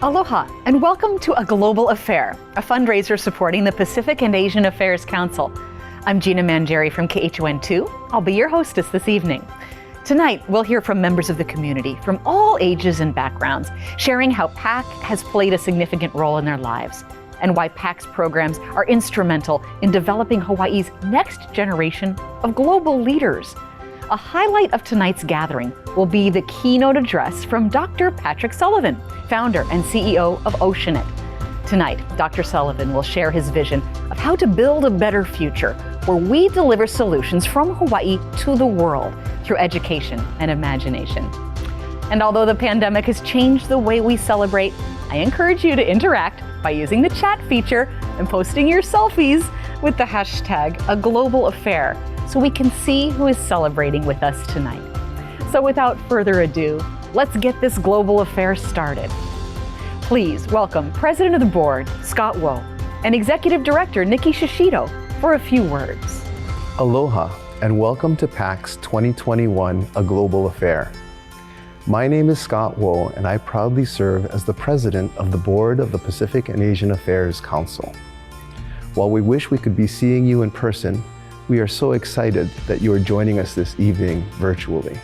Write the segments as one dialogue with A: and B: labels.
A: Aloha, and welcome to A Global Affair, a fundraiser supporting the Pacific and Asian Affairs Council. I'm Gina Mangieri from KHON2. I'll be your hostess this evening. Tonight, we'll hear from members of the community from all ages and backgrounds, sharing how PAAC has played a significant role in their lives, and why PAAC's programs are instrumental in developing Hawaii's next generation of global leaders. A highlight of tonight's gathering will be the keynote address from Dr. Patrick Sullivan, founder and CEO of Oceanit. Tonight, Dr. Sullivan will share his vision of how to build a better future where we deliver solutions from Hawaii to the world through education and imagination. And although the pandemic has changed the way we celebrate, I encourage you to interact by using the chat feature and posting your selfies with the hashtag #AGlobalAffair so we can see who is celebrating with us tonight. So without further ado, let's get this global affair started. Please welcome President of the Board, Scott Wo, and Executive Director, Nikki Shishido, for a few words.
B: Aloha, and welcome to PAAC's 2021 A Global Affair. My name is Scott Wo, and I proudly serve as the President of the Board of the Pacific and Asian Affairs Council. While we wish we could be seeing you in person, we are so excited that you are joining us this evening virtually.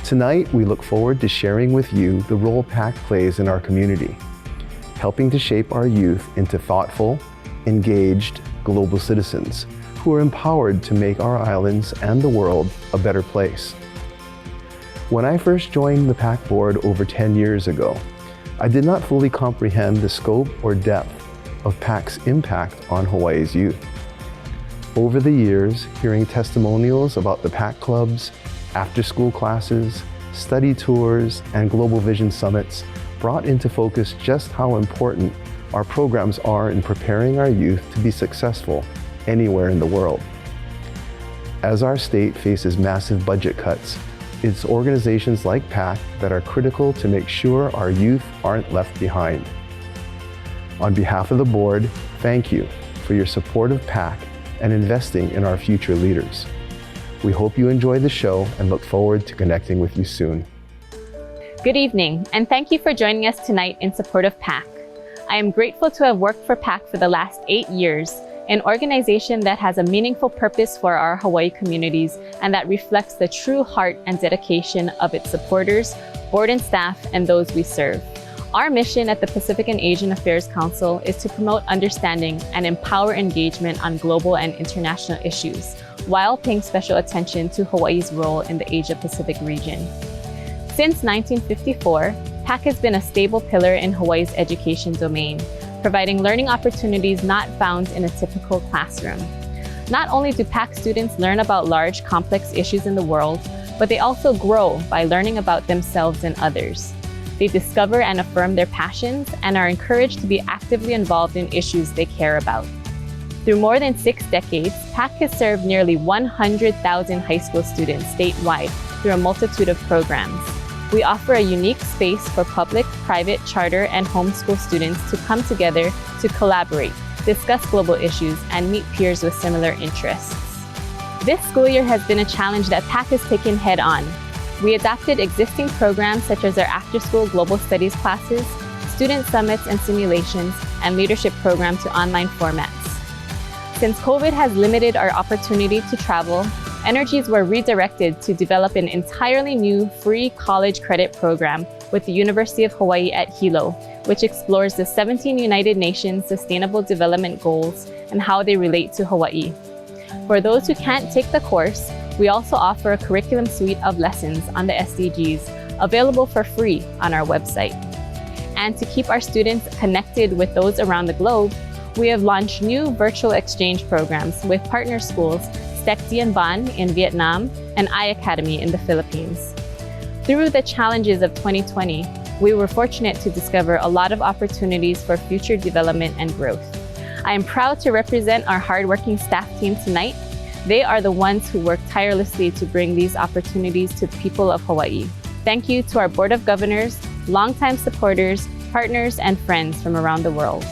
B: Tonight, we look forward to sharing with you the role PAAC plays in our community, helping to shape our youth into thoughtful, engaged global citizens who are empowered to make our islands and the world a better place. When I first joined the PAAC board over 10 years ago, I did not fully comprehend the scope or depth of PAAC's impact on Hawaii's youth. Over the years, hearing testimonials about the PAAC clubs, after-school classes, study tours, and Global Vision Summits brought into focus just how important our programs are in preparing our youth to be successful anywhere in the world. As our state faces massive budget cuts, it's organizations like PAAC that are critical to make sure our youth aren't left behind. On behalf of the board, thank you for your support of PAAC and investing in our future leaders. We hope you enjoy the show and look forward to connecting with you soon.
C: Good evening, and thank you for joining us tonight in support of PAAC. I am grateful to have worked for PAAC for the last 8 years, an organization that has a meaningful purpose for our Hawaii communities and that reflects the true heart and dedication of its supporters, board and staff, and those we serve. Our mission at the Pacific and Asian Affairs Council is to promote understanding and empower engagement on global and international issues, while paying special attention to Hawaii's role in the Asia-Pacific region. Since 1954, PAAC has been a stable pillar in Hawaii's education domain, providing learning opportunities not found in a typical classroom. Not only do PAAC students learn about large, complex issues in the world, but they also grow by learning about themselves and others. They discover and affirm their passions and are encouraged to be actively involved in issues they care about. Through more than 6 decades, PAAC has served nearly 100,000 high school students statewide through a multitude of programs. We offer a unique space for public, private, charter, and homeschool students to come together to collaborate, discuss global issues, and meet peers with similar interests. This school year has been a challenge that PAAC has taken head on. We adapted existing programs such as our after-school global studies classes, student summits and simulations, and leadership program to online formats. Since COVID has limited our opportunity to travel, energies were redirected to develop an entirely new free college credit program with the University of Hawaii at Hilo, which explores the 17 United Nations Sustainable Development Goals and how they relate to Hawaii. For those who can't take the course, we also offer a curriculum suite of lessons on the SDGs available for free on our website. And to keep our students connected with those around the globe, we have launched new virtual exchange programs with partner schools Stec Dien Ban in Vietnam and iAcademy in the Philippines. Through the challenges of 2020, we were fortunate to discover a lot of opportunities for future development and growth. I am proud to represent our hardworking staff team tonight. They are the ones who work tirelessly to bring these opportunities to the people of Hawaii. Thank you to our Board of Governors, longtime supporters, partners, and friends from around the world.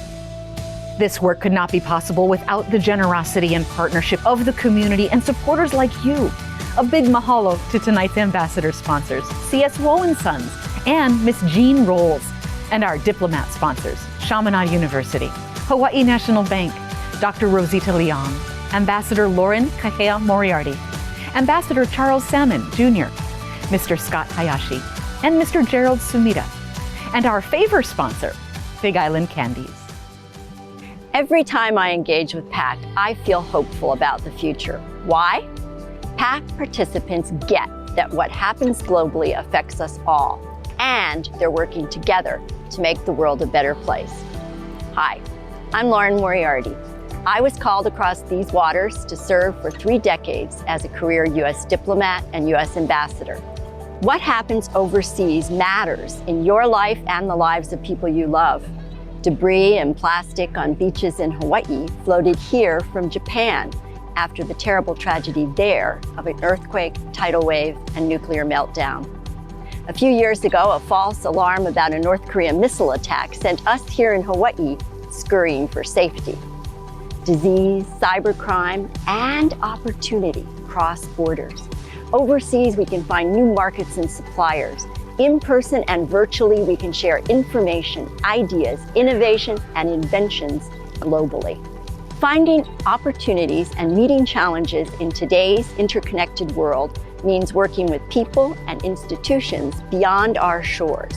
A: This work could not be possible without the generosity and partnership of the community and supporters like you. A big mahalo to tonight's ambassador sponsors, C.S. Wo & Sons and Miss Jean Rolls. And our diplomat sponsors, Chaminade University, Hawaii National Bank, Dr. Rosita Leong, Ambassador Lauren Kahea Moriarty, Ambassador Charles Salmon Jr., Mr. Scott Hayashi, and Mr. Gerald Sumida, and our favor sponsor, Big Island Candies.
D: Every time I engage with PAAC, I feel hopeful about the future. Why? PAAC participants get that what happens globally affects us all, and they're working together to make the world a better place. Hi, I'm Lauren Moriarty. I was called across these waters to serve for 3 decades as a career U.S. diplomat and U.S. ambassador. What happens overseas matters in your life and the lives of people you love. Debris and plastic on beaches in Hawaii floated here from Japan after the terrible tragedy there of an earthquake, tidal wave, and nuclear meltdown. A few years ago, a false alarm about a North Korean missile attack sent us here in Hawaii scurrying for safety. Disease, cybercrime, and opportunity cross borders. Overseas, we can find new markets and suppliers. In person and virtually, we can share information, ideas, innovation, and inventions globally. Finding opportunities and meeting challenges in today's interconnected world means working with people and institutions beyond our shores.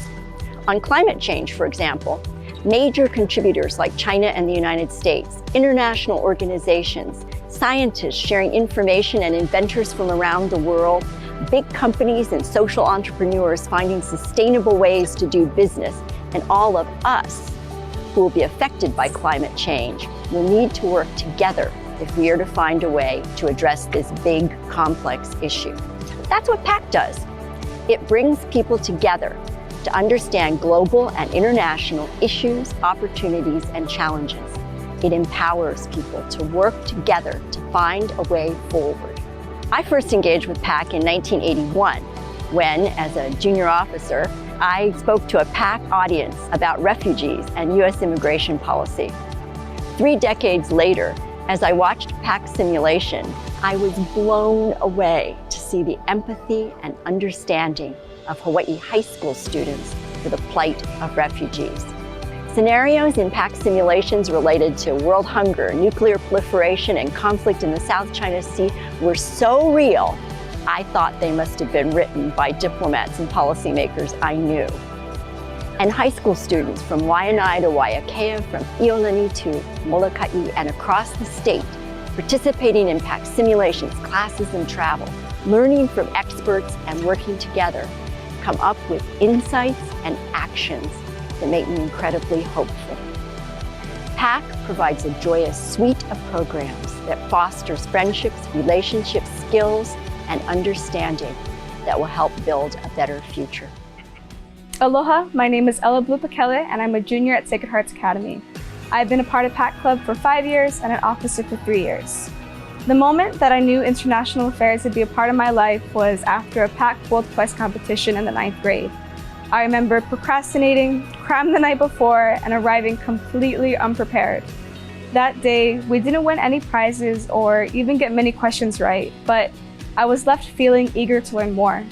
D: On climate change, for example, major contributors like China and the United States, international organizations, scientists sharing information and inventors from around the world, big companies and social entrepreneurs finding sustainable ways to do business, and all of us who will be affected by climate change will need to work together if we are to find a way to address this big, complex issue. That's what PAAC does. It brings people together to understand global and international issues, opportunities, and challenges. It empowers people to work together to find a way forward. I first engaged with PAAC in 1981 when, as a junior officer, I spoke to a PAAC audience about refugees and U.S. immigration policy. 3 decades later, as I watched PAAC simulation, I was blown away to see the empathy and understanding of Hawaii high school students for the plight of refugees. Scenarios in PAAC simulations related to world hunger, nuclear proliferation, and conflict in the South China Sea were so real, I thought they must have been written by diplomats and policymakers I knew. And high school students from Waianae to Waiakea, from Iolani to Molokai, and across the state, participating in PAAC simulations, classes, and travel, learning from experts and working together, come up with insights and actions that make me incredibly hopeful. PAAC provides a joyous suite of programs that fosters friendships, relationships, skills, and understanding that will help build a better future.
E: Aloha, my name is Ella Blupakele, and I'm a junior at Sacred Hearts Academy. I've been a part of PAAC Club for 5 years and an officer for 3 years. The moment that I knew international affairs would be a part of my life was after a PAAC World Quest competition in the 9th grade. I remember procrastinating, crammed the night before, and arriving completely unprepared. That day, we didn't win any prizes or even get many questions right, but I was left feeling eager to learn more.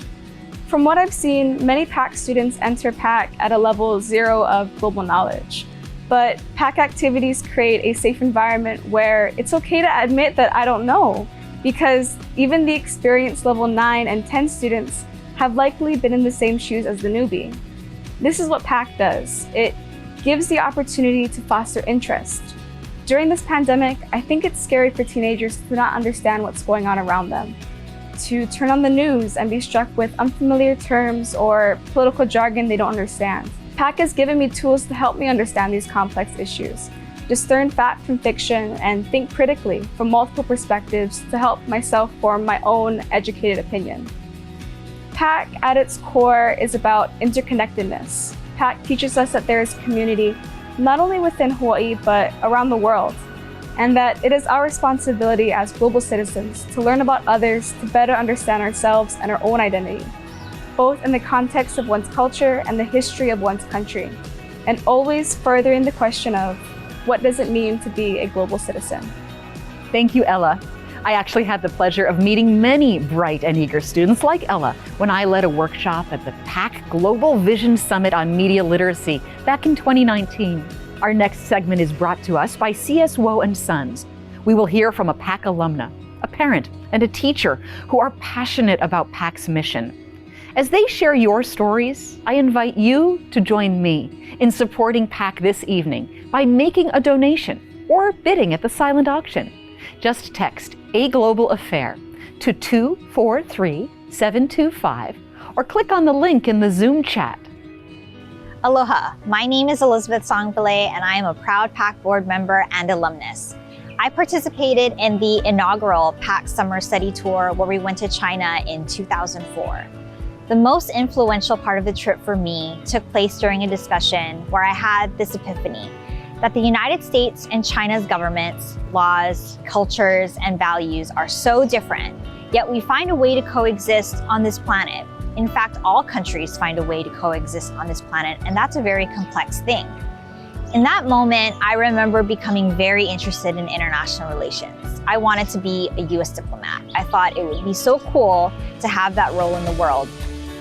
E: From what I've seen, many PAAC students enter PAAC at a level 0 of global knowledge. But PAAC activities create a safe environment where it's okay to admit that I don't know, because even the experienced level 9 and 10 students have likely been in the same shoes as the newbie. This is what PAAC does. It gives the opportunity to foster interest. During this pandemic, I think it's scary for teenagers to not understand what's going on around them, to turn on the news and be struck with unfamiliar terms or political jargon they don't understand. PAAC has given me tools to help me understand these complex issues, discern fact from fiction, and think critically from multiple perspectives to help myself form my own educated opinion. PAAC at its core is about interconnectedness. PAAC teaches us that there is community not only within Hawaii, but around the world, and that it is our responsibility as global citizens to learn about others to better understand ourselves and our own identity, both in the context of one's culture and the history of one's country, and always furthering the question of what does it mean to be a global citizen?
A: Thank you, Ella. I actually had the pleasure of meeting many bright and eager students like Ella when I led a workshop at the PAAC Global Vision Summit on Media Literacy back in 2019. Our next segment is brought to us by C.S. Woe & Sons. We will hear from a PAAC alumna, a parent, and a teacher who are passionate about PAAC's mission. As they share your stories, I invite you to join me in supporting PAAC this evening by making a donation or bidding at the silent auction. Just text A Global Affair to 243725 or click on the link in the Zoom chat.
F: Aloha, my name is Elizabeth Songpillay and I am a proud PAAC board member and alumnus. I participated in the inaugural PAAC Summer Study Tour where we went to China in 2004. The most influential part of the trip for me took place during a discussion where I had this epiphany that the United States and China's governments, laws, cultures, and values are so different, yet we find a way to coexist on this planet. In fact, all countries find a way to coexist on this planet, and that's a very complex thing. In that moment, I remember becoming very interested in international relations. I wanted to be a US diplomat. I thought it would be so cool to have that role in the world.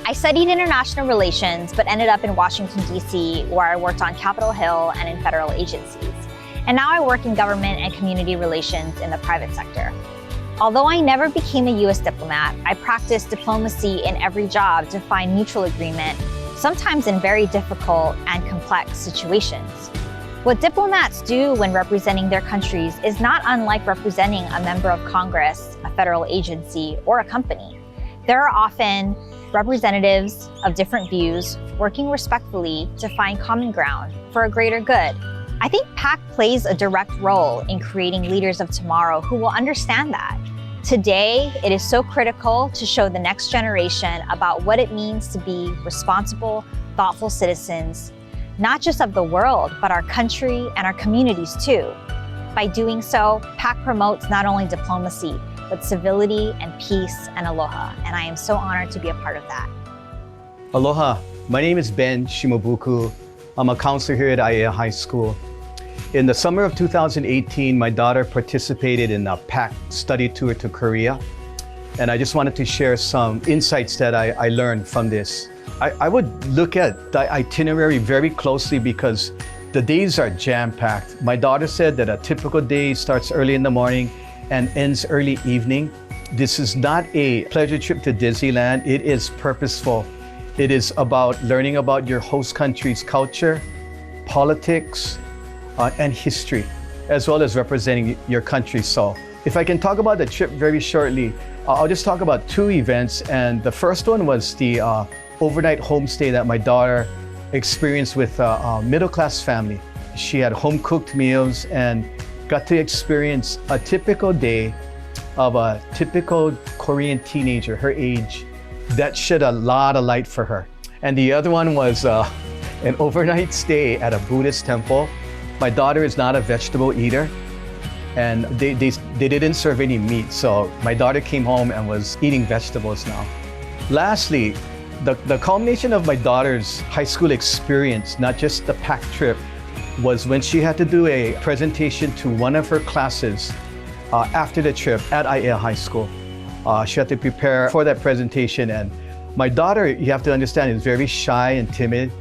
F: I studied international relations, but ended up in Washington, D.C., where I worked on Capitol Hill and in federal agencies. And now I work in government and community relations in the private sector. Although I never became a U.S. diplomat, I practiced diplomacy in every job to find mutual agreement, sometimes in very difficult and complex situations. What diplomats do when representing their countries is not unlike representing a member of Congress, a federal agency, or a company. There are often representatives of different views working respectfully to find common ground for a greater good. I think PAAC plays a direct role in creating leaders of tomorrow who will understand that. Today, it is so critical to show the next generation about what it means to be responsible, thoughtful citizens, not just of the world, but our country and our communities too. By doing so, PAAC promotes not only diplomacy, but civility and peace and aloha. And I am so honored to be a part of that.
G: Aloha, my name is Ben Shimobuku. I'm a counselor here at Aiea High School. In the summer of 2018, my daughter participated in a PAAC study tour to Korea. And I just wanted to share some insights that I learned from this. I would look at the itinerary very closely because the days are jam-packed. My daughter said that a typical day starts early in the morning and ends early evening. This is not a pleasure trip to Disneyland. It is purposeful. It is about learning about your host country's culture, politics, and history, as well as representing your country. So if I can talk about the trip very shortly, I'll just talk about two events. And the first one was the overnight homestay that my daughter experienced with a middle-class family. She had home-cooked meals and got to experience a typical day of a typical Korean teenager, her age. That shed a lot of light for her. And the other one was an overnight stay at a Buddhist temple. My daughter is not a vegetable eater, and they didn't serve any meat, so my daughter came home and was eating vegetables now. Lastly, the culmination of my daughter's high school experience, not just the PAAC trip, was when she had to do a presentation to one of her classes after the trip at Aiea High School. She had to prepare for that presentation, and my daughter, you have to understand, is very shy and timid,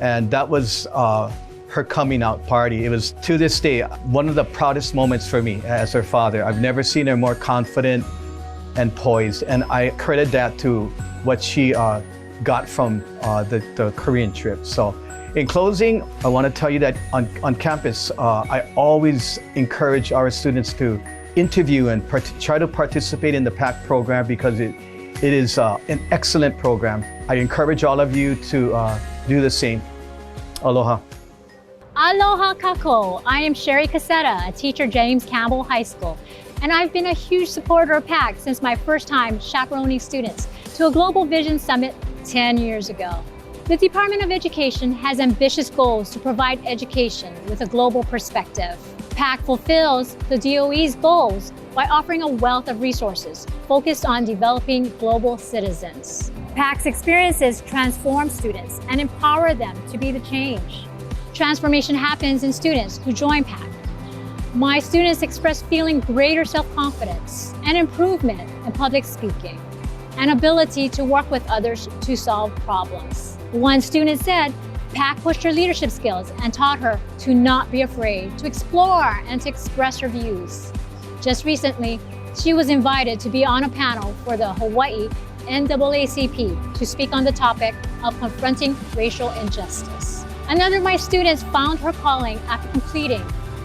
G: and that was her coming out party. It was, to this day, one of the proudest moments for me as her father. I've never seen her more confident and poised, and I credit that to what she got from the Korean trip. So in closing, I want to tell you that on campus, I always encourage our students to interview and try to participate in the PAAC program because it is an excellent program. I encourage all of you to do the same. Aloha.
H: Aloha kako. I am Sherry Casetta, a teacher at James Campbell High School, and I've been a huge supporter of PAAC since my first time chaperoning students to a Global Vision Summit 10 years ago. The Department of Education has ambitious goals to provide education with a global perspective. PAAC fulfills the DOE's goals by offering a wealth of resources focused on developing global citizens. PAAC's experiences transform students and empower them to be the change. Transformation happens in students who join PAAC. My students expressed feeling greater self-confidence and improvement in public speaking, and ability to work with others to solve problems. One student said, PAAC pushed her leadership skills and taught her to not be afraid, to explore and to express her views. Just recently, she was invited to be on a panel for the Hawaii NAACP to speak on the topic of confronting racial injustice. Another of my students found her calling after completing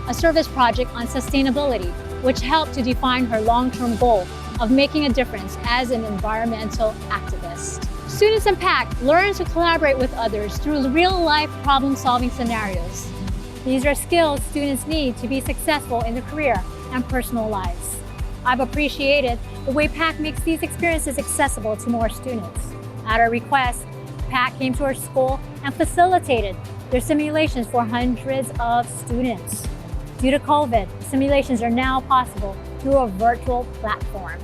H: a service project on sustainability, which helped to define her long-term goal of making a difference as an environmental activist. Students in PAAC learn to collaborate with others through real-life problem-solving scenarios. These are skills students need to be successful in their career and personal lives. I've appreciated the way PAAC makes these experiences accessible to more students. At our request, PAAC came to our school and facilitated their simulations for hundreds of students. Due to COVID, simulations are now possible through a virtual platform.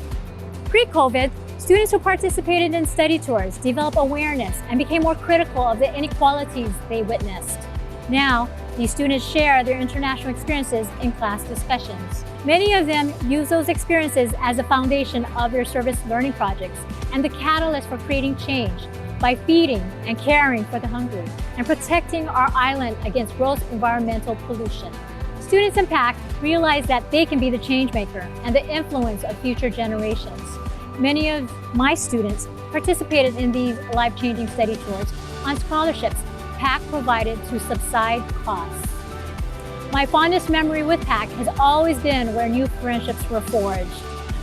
H: Pre-COVID, students who participated in study tours developed awareness and became more critical of the inequalities they witnessed. Now, these students share their international experiences in class discussions. Many of them use those experiences as the foundation of their service learning projects and the catalyst for creating change by feeding and caring for the hungry and protecting our island against gross environmental pollution. Students in PAAC realize that they can be the change maker and the influence of future generations. Many of my students participated in these life-changing study tours on scholarships PAAC provided to subside costs. My fondest memory with PAAC has always been where new friendships were forged.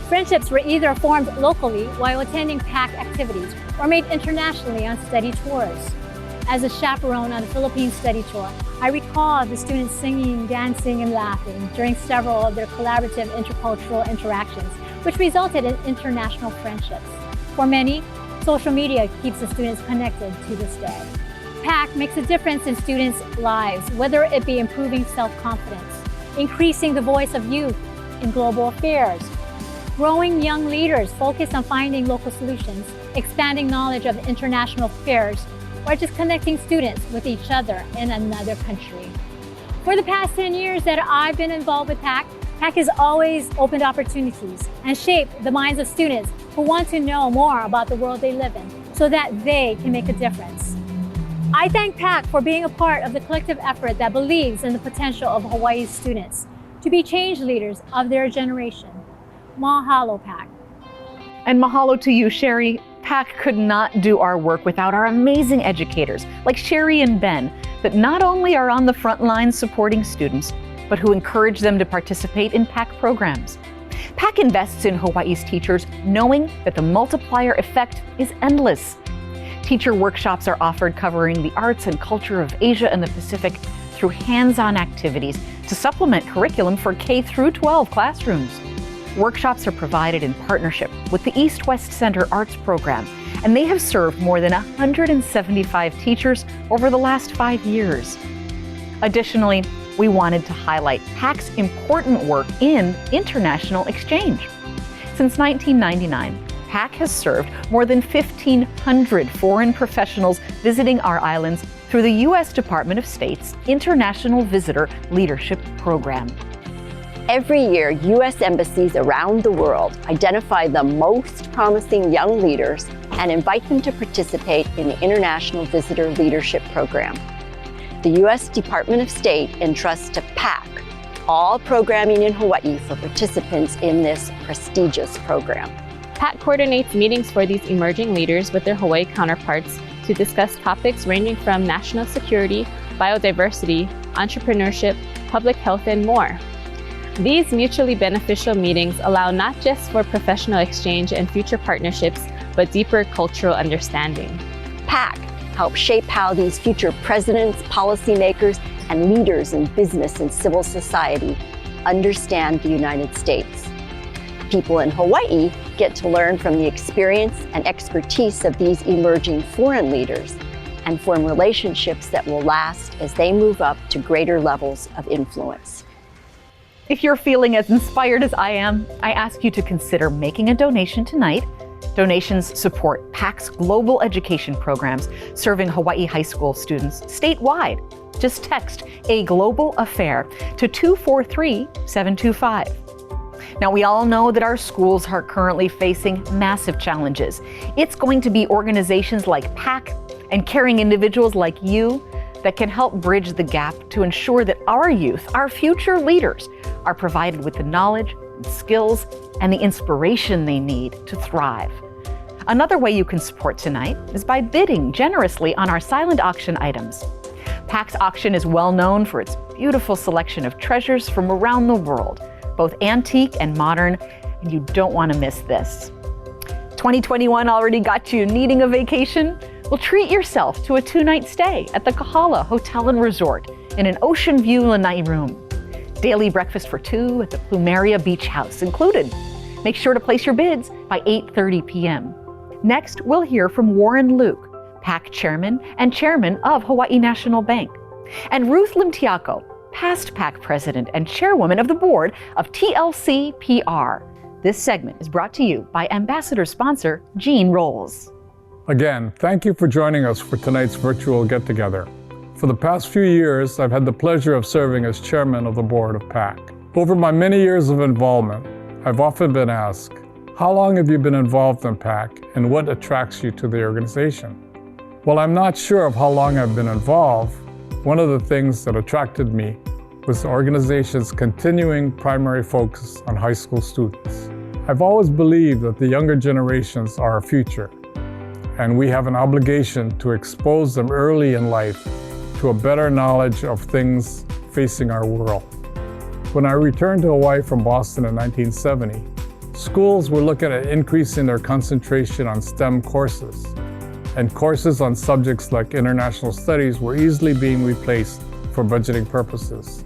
H: Friendships were either formed locally while attending PAAC activities or made internationally on study tours. As a chaperone on the Philippines study tour, I recall the students singing, dancing, and laughing during several of their collaborative intercultural interactions, which resulted in international friendships. For many, social media keeps the students connected to this day. PAAC makes a difference in students' lives, whether it be improving self-confidence, increasing the voice of youth in global affairs, growing young leaders focused on finding local solutions, expanding knowledge of international affairs, or just connecting students with each other in another country. For the past 10 years that I've been involved with PAAC, PAAC has always opened opportunities and shaped the minds of students who want to know more about the world they live in so that they can make a difference. I thank PAAC for being a part of the collective effort that believes in the potential of Hawaii's students to be change leaders of their generation. Mahalo, PAAC.
A: And mahalo to you, Sherry. PAAC could not do our work without our amazing educators like Sherry and Ben that not only are on the front lines supporting students, but who encourage them to participate in PAAC programs. PAAC invests in Hawaii's teachers knowing that the multiplier effect is endless. Teacher workshops are offered covering the arts and culture of Asia and the Pacific through hands-on activities to supplement curriculum for K-12 classrooms. Workshops are provided in partnership with the East-West Center Arts Program, and they have served more than 175 teachers over the last 5 years. Additionally, we wanted to highlight PAAC's important work in international exchange. Since 1999, PAAC has served more than 1,500 foreign professionals visiting our islands through the U.S. Department of State's International Visitor Leadership Program.
D: Every year, U.S. embassies around the world identify the most promising young leaders and invite them to participate in the International Visitor Leadership Program. The U.S. Department of State entrusts to PAAC all programming in Hawaii for participants in this prestigious program.
C: PAAC coordinates meetings for these emerging leaders with their Hawaii counterparts to discuss topics ranging from national security, biodiversity, entrepreneurship, public health, and more. These mutually beneficial meetings allow not just for professional exchange and future partnerships, but deeper cultural understanding.
D: PAAC helps shape how these future presidents, policymakers, and leaders in business and civil society understand the United States. People in Hawaii get to learn from the experience and expertise of these emerging foreign leaders and form relationships that will last as they move up to greater levels of influence.
A: If you're feeling as inspired as I am, I ask you to consider making a donation tonight Donations support PAAC's global education programs serving Hawaii high school students statewide. Just text A Global Affair to 243-725. Now, we all know that our schools are currently facing massive challenges. It's going to be organizations like PAAC and caring individuals like you that can help bridge the gap to ensure that our youth, our future leaders, are provided with the knowledge, and skills, and the inspiration they need to thrive. Another way you can support tonight is by bidding generously on our silent auction items. PAAC's auction is well known for its beautiful selection of treasures from around the world, both antique and modern, and you don't want to miss this. 2021 already got you needing a vacation? Well, treat yourself to a 2-night stay at the Gala Hotel and Resort in an ocean view lanai room. Daily breakfast for 2 at the Plumeria Beach House included. Make sure to place your bids by 8:30 p.m. Next, we'll hear from Warren Luke, PAAC Chairman and Chairman of Hawaii National Bank, and Ruth Limtiaco, past PAAC President and Chairwoman of the Board of TLC PR. This segment is brought to you by Ambassador Sponsor Gene Rolls.
I: Again, thank you for joining us for tonight's virtual get-together. For the past few years, I've had the pleasure of serving as chairman of the board of PAAC. Over my many years of involvement, I've often been asked, how long have you been involved in PAAC and what attracts you to the organization? While I'm not sure of how long I've been involved, one of the things that attracted me was the organization's continuing primary focus on high school students. I've always believed that the younger generations are our future, and we have an obligation to expose them early in life to a better knowledge of things facing our world. When I returned to Hawaii from Boston in 1970, schools were looking at increasing their concentration on STEM courses, and courses on subjects like international studies were easily being replaced for budgeting purposes.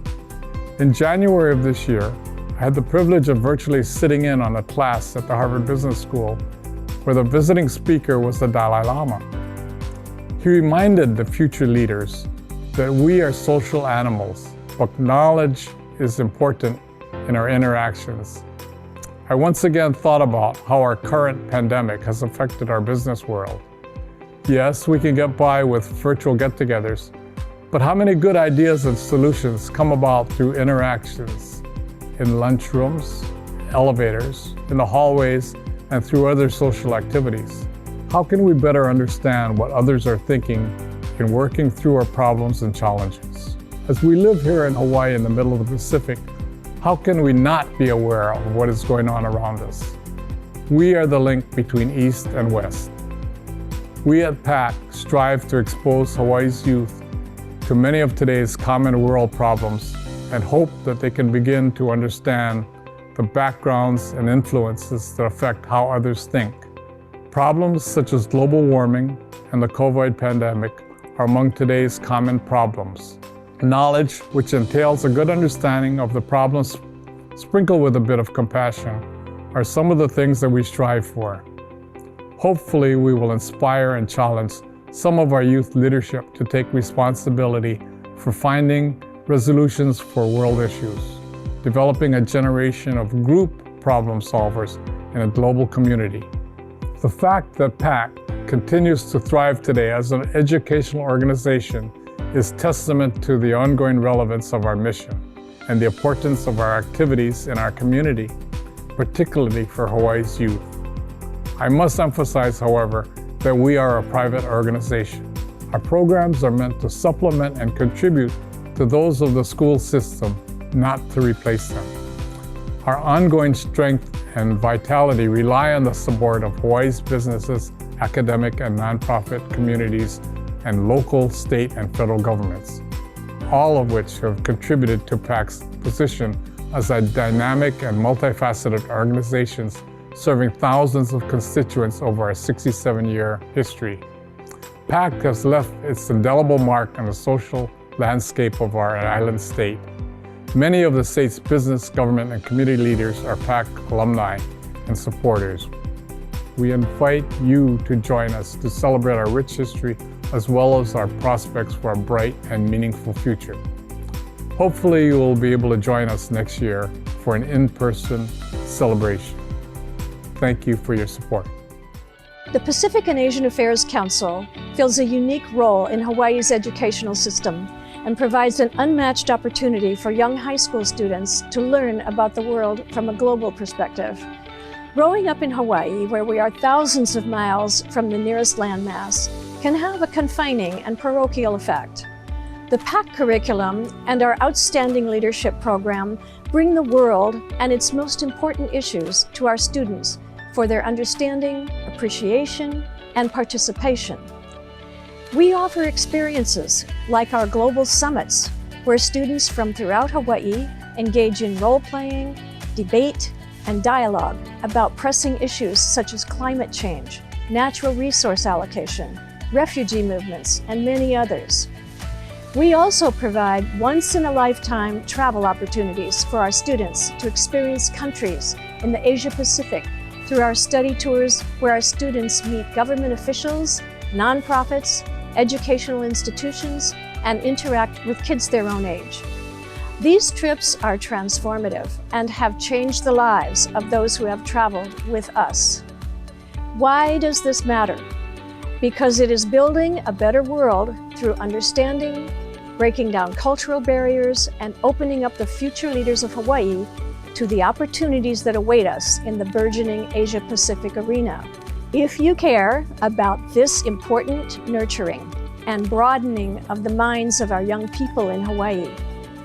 I: In January of this year, I had the privilege of virtually sitting in on a class at the Harvard Business School where the visiting speaker was the Dalai Lama. He reminded the future leaders that we are social animals, but knowledge is important in our interactions. I once again thought about how our current pandemic has affected our business world. Yes, we can get by with virtual get-togethers, but how many good ideas and solutions come about through interactions in lunchrooms, elevators, in the hallways, and through other social activities? How can we better understand what others are thinking in working through our problems and challenges? As we live here in Hawaii in the middle of the Pacific, how can we not be aware of what is going on around us? We are the link between East and West. We at PAAC strive to expose Hawaii's youth to many of today's common world problems and hope that they can begin to understand the backgrounds and influences that affect how others think. Problems such as global warming and the COVID pandemic are among today's common problems. Knowledge, which entails a good understanding of the problems sprinkled with a bit of compassion, are some of the things that we strive for. Hopefully, we will inspire and challenge some of our youth leadership to take responsibility for finding resolutions for world issues, developing a generation of group problem solvers in a global community. The fact that PAAC continues to thrive today as an educational organization is testament to the ongoing relevance of our mission and the importance of our activities in our community, particularly for Hawaii's youth. I must emphasize, however, that we are a private organization. Our programs are meant to supplement and contribute to those of the school system, not to replace them. Our ongoing strength and vitality rely on the support of Hawaii's businesses, academic and nonprofit communities, and local, state, and federal governments, all of which have contributed to PAAC's position as a dynamic and multifaceted organization serving thousands of constituents over a 67-year history. PAAC has left its indelible mark on the social landscape of our island state. Many of the state's business, government, and community leaders are PAAC alumni and supporters. We invite you to join us to celebrate our rich history as well as our prospects for a bright and meaningful future. Hopefully, you will be able to join us next year for an in-person celebration. Thank you for your support.
J: The Pacific and Asian Affairs Council fills a unique role in Hawaii's educational system and provides an unmatched opportunity for young high school students to learn about the world from a global perspective. Growing up in Hawaii, where we are thousands of miles from the nearest landmass, can have a confining and parochial effect. The PAAC curriculum and our outstanding leadership program bring the world and its most important issues to our students for their understanding, appreciation, and participation. We offer experiences like our global summits, where students from throughout Hawaii engage in role-playing, debate, and dialogue about pressing issues such as climate change, natural resource allocation, refugee movements, and many others. We also provide once-in-a-lifetime travel opportunities for our students to experience countries in the Asia Pacific through our study tours, where our students meet government officials, nonprofits, educational institutions, and interact with kids their own age. These trips are transformative and have changed the lives of those who have traveled with us. Why does this matter? Because it is building a better world through understanding, breaking down cultural barriers, and opening up the future leaders of Hawaii to the opportunities that await us in the burgeoning Asia-Pacific arena. If you care about this important nurturing and broadening of the minds of our young people in Hawaii,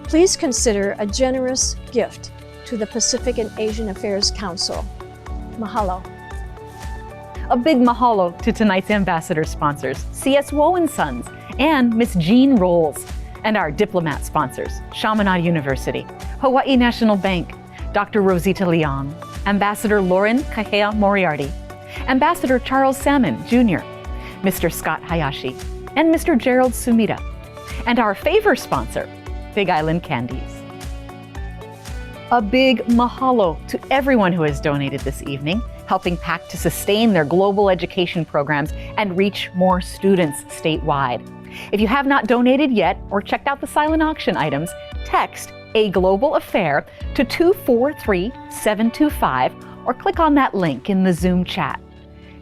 J: please consider a generous gift to the Pacific and Asian Affairs Council. Mahalo.
A: A big mahalo to tonight's ambassador sponsors, C.S. Woe & Sons and Miss Jean Rolls, and our diplomat sponsors, Chaminade University, Hawaii National Bank, Dr. Rosita Leong, Ambassador Lauren Kahea Moriarty, Ambassador Charles Salmon, Jr., Mr. Scott Hayashi, and Mr. Gerald Sumida, and our favor sponsor, Big Island Candies. A big mahalo to everyone who has donated this evening, helping PAAC to sustain their global education programs and reach more students statewide. If you have not donated yet or checked out the silent auction items, text A Global Affair to 243-725 or click on that link in the Zoom chat.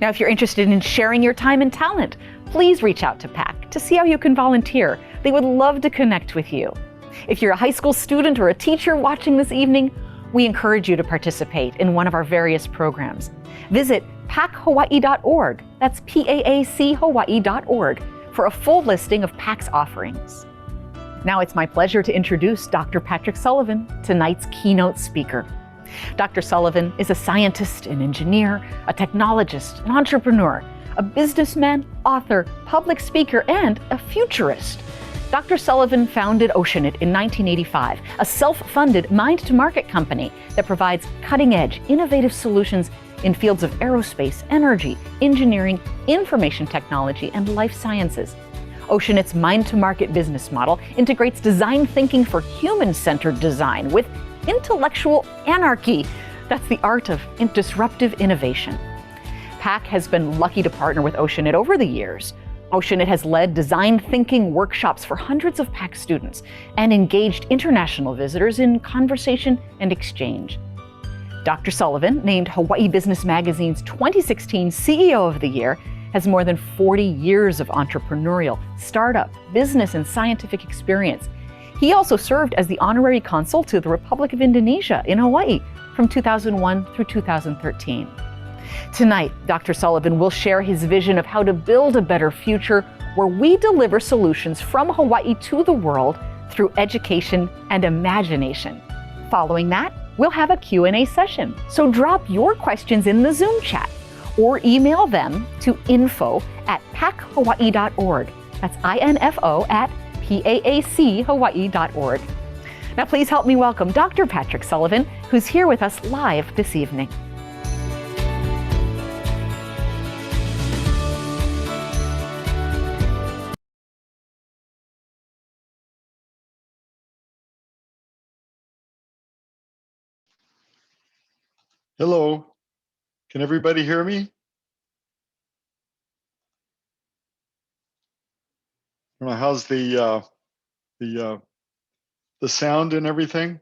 A: Now, if you're interested in sharing your time and talent, please reach out to PAAC to see how you can volunteer. They would love to connect with you. If you're a high school student or a teacher watching this evening, we encourage you to participate in one of our various programs. Visit paachawaii.org, that's PAACHawaii.org, for a full listing of PAAC's offerings. Now it's my pleasure to introduce Dr. Patrick Sullivan, tonight's keynote speaker. Dr. Sullivan is a scientist, an engineer, a technologist, an entrepreneur, a businessman, author, public speaker, and a futurist. Dr. Sullivan founded Oceanit in 1985, a self-funded mind-to-market company that provides cutting-edge, innovative solutions in fields of aerospace, energy, engineering, information technology, and life sciences. Oceanit's mind-to-market business model integrates design thinking for human-centered design with intellectual anarchy. That's the art of disruptive innovation. PAAC has been lucky to partner with Oceanit over the years. Oceanit has led design thinking workshops for hundreds of PAAC students and engaged international visitors in conversation and exchange. Dr. Sullivan, named Hawaii Business Magazine's 2016 CEO of the Year, has more than 40 years of entrepreneurial, startup, business, and scientific experience. He also served as the honorary consul to the Republic of Indonesia in Hawaii from 2001 through 2013. Tonight, Dr. Sullivan will share his vision of how to build a better future where we deliver solutions from Hawaii to the world through education and imagination. Following that, we'll have a Q&A session. So drop your questions in the Zoom chat or email them to info@paachawaii.org. That's info@paachawaii.org. Now please help me welcome Dr. Patrick Sullivan, who's here with us live this evening.
K: Hello, can everybody hear me? How's the sound and everything?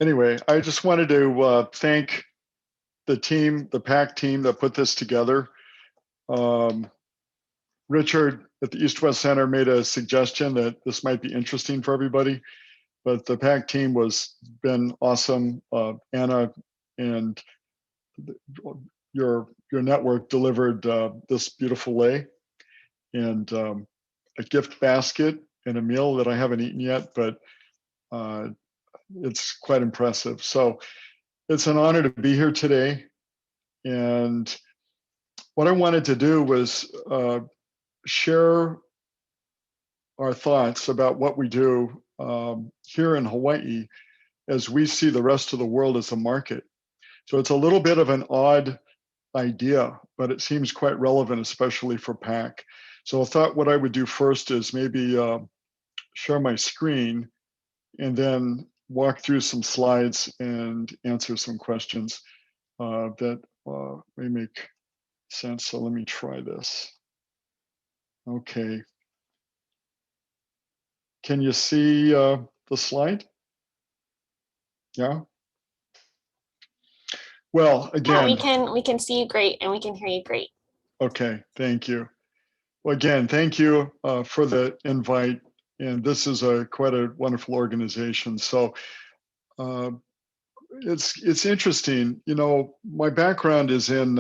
K: Anyway, I just wanted to thank the team, the PAAC team that put this together. Richard at the East-West Center made a suggestion that this might be interesting for everybody, but the PAAC team been awesome. Anna and your network delivered this beautiful lei and a gift basket and a meal that I haven't eaten yet, but it's quite impressive. So it's an honor to be here today. And what I wanted to do was share our thoughts about what we do here in Hawaii as we see the rest of the world as a market. So it's a little bit of an odd idea, but it seems quite relevant, especially for PAAC. So I thought what I would do first is maybe share my screen and then walk through some slides and answer some questions that may make sense. So let me try this. Okay. Can you see the slide? Yeah. Well, again.
L: Yeah, we can see you great and we can hear you great.
K: Okay, thank you. Well, again, thank you for the invite. And this is quite a wonderful organization. So it's interesting. You know, my background is in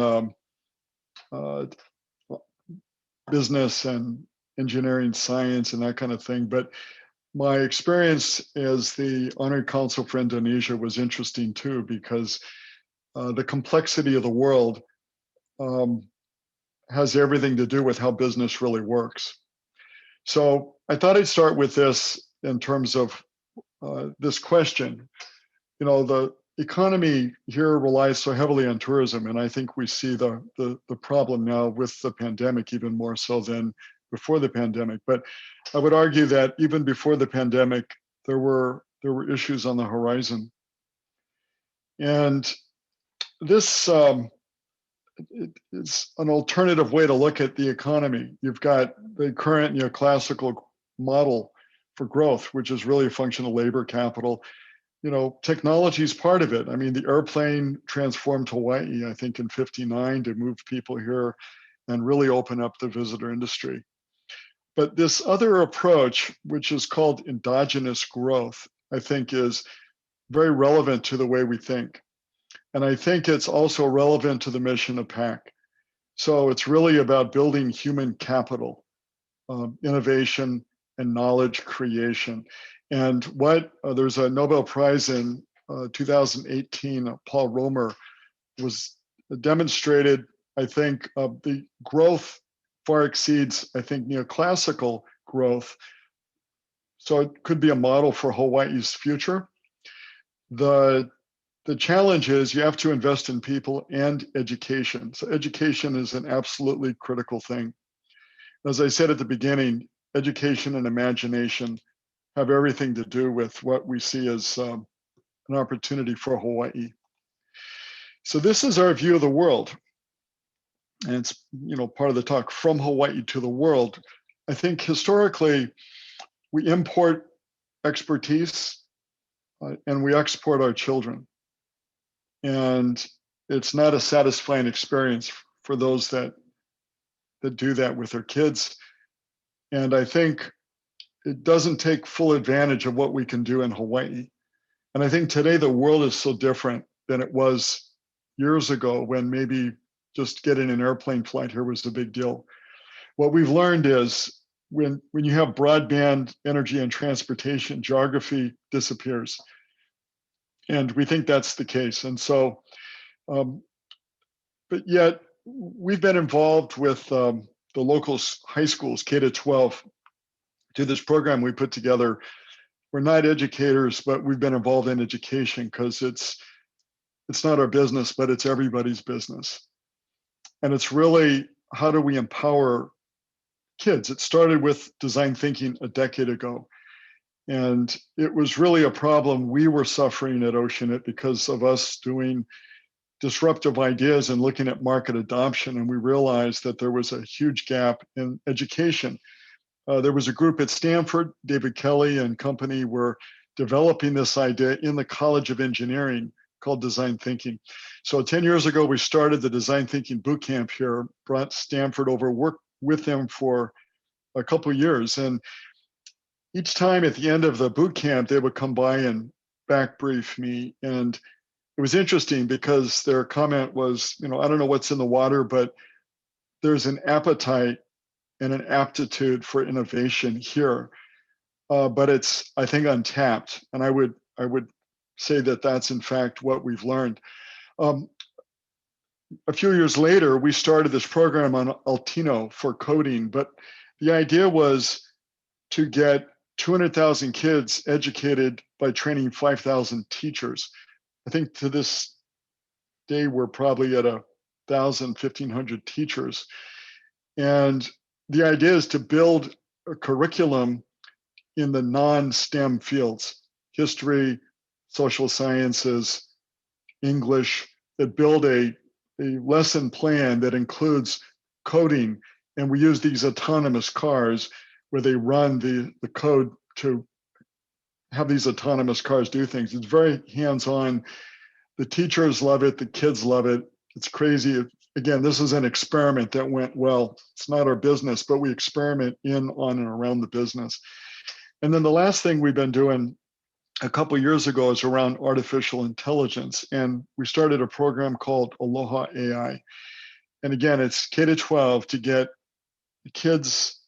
K: business and engineering science and that kind of thing. But my experience as the Honored Consul for Indonesia was interesting too, because the complexity of the world has everything to do with how business really works. So I thought I'd start with this in terms of this question. You know, the economy here relies so heavily on tourism, and I think we see the problem now with the pandemic even more so than before the pandemic. But I would argue that even before the pandemic, there were issues on the horizon. And this it's an alternative way to look at the economy. You've got the current neoclassical model for growth, which is really a function of labor capital. You know, technology is part of it. I mean, the airplane transformed Hawaii, I think, in '59 to move people here and really open up the visitor industry. But this other approach, which is called endogenous growth, I think is very relevant to the way we think. And I think it's also relevant to the mission of PAAC. So it's really about building human capital, innovation, and knowledge creation. And there's a Nobel Prize in 2018, Paul Romer was demonstrated, I think, the growth far exceeds, I think, neoclassical growth. So it could be a model for Hawaii's future. The challenge is you have to invest in people and education. So education is an absolutely critical thing. As I said at the beginning, education and imagination have everything to do with what we see as an opportunity for Hawaii. So this is our view of the world. And it's, you know, part of the talk, from Hawaii to the world. I think historically, we import expertise and we export our children. And it's not a satisfying experience for those that do that with their kids. And I think it doesn't take full advantage of what we can do in Hawaii. And I think today the world is so different than it was years ago, when maybe just getting an airplane flight here was a big deal. What we've learned is when you have broadband, energy, and transportation, geography disappears. And we think that's the case. And so, but yet we've been involved with the local high schools, K-12, to this program we put together. We're not educators, but we've been involved in education because it's not our business, but it's everybody's business. And it's really, how do we empower kids? It started with design thinking a decade ago. And it was really a problem we were suffering at Oceanit because of us doing disruptive ideas and looking at market adoption. And we realized that there was a huge gap in education. There was a group at Stanford, David Kelly and company were developing this idea in the College of Engineering called design thinking. So 10 years ago, we started the Design Thinking Bootcamp here, brought Stanford over, worked with them for a couple of years. And each time at the end of the boot camp, they would come by and back brief me. And it was interesting because their comment was, I don't know what's in the water, but there's an appetite and an aptitude for innovation here. But it's, I think, untapped. And I would say that that's in fact what we've learned. A few years later, we started this program on Altino for coding, but the idea was to get 200,000 kids educated by training 5,000 teachers. I think to this day, we're probably at 1,000, 1,500 teachers. And the idea is to build a curriculum in the non-STEM fields, history, social sciences, English, that build a lesson plan that includes coding. And we use these autonomous cars where they run the code to have these autonomous cars do things. It's very hands-on. The teachers love it. The kids love it. It's crazy. Again, this is an experiment that went well. It's not our business, but we experiment in, on, and around the business. And then the last thing we've been doing a couple of years ago is around artificial intelligence. And we started a program called Aloha AI. And again, it's K-12 to get kids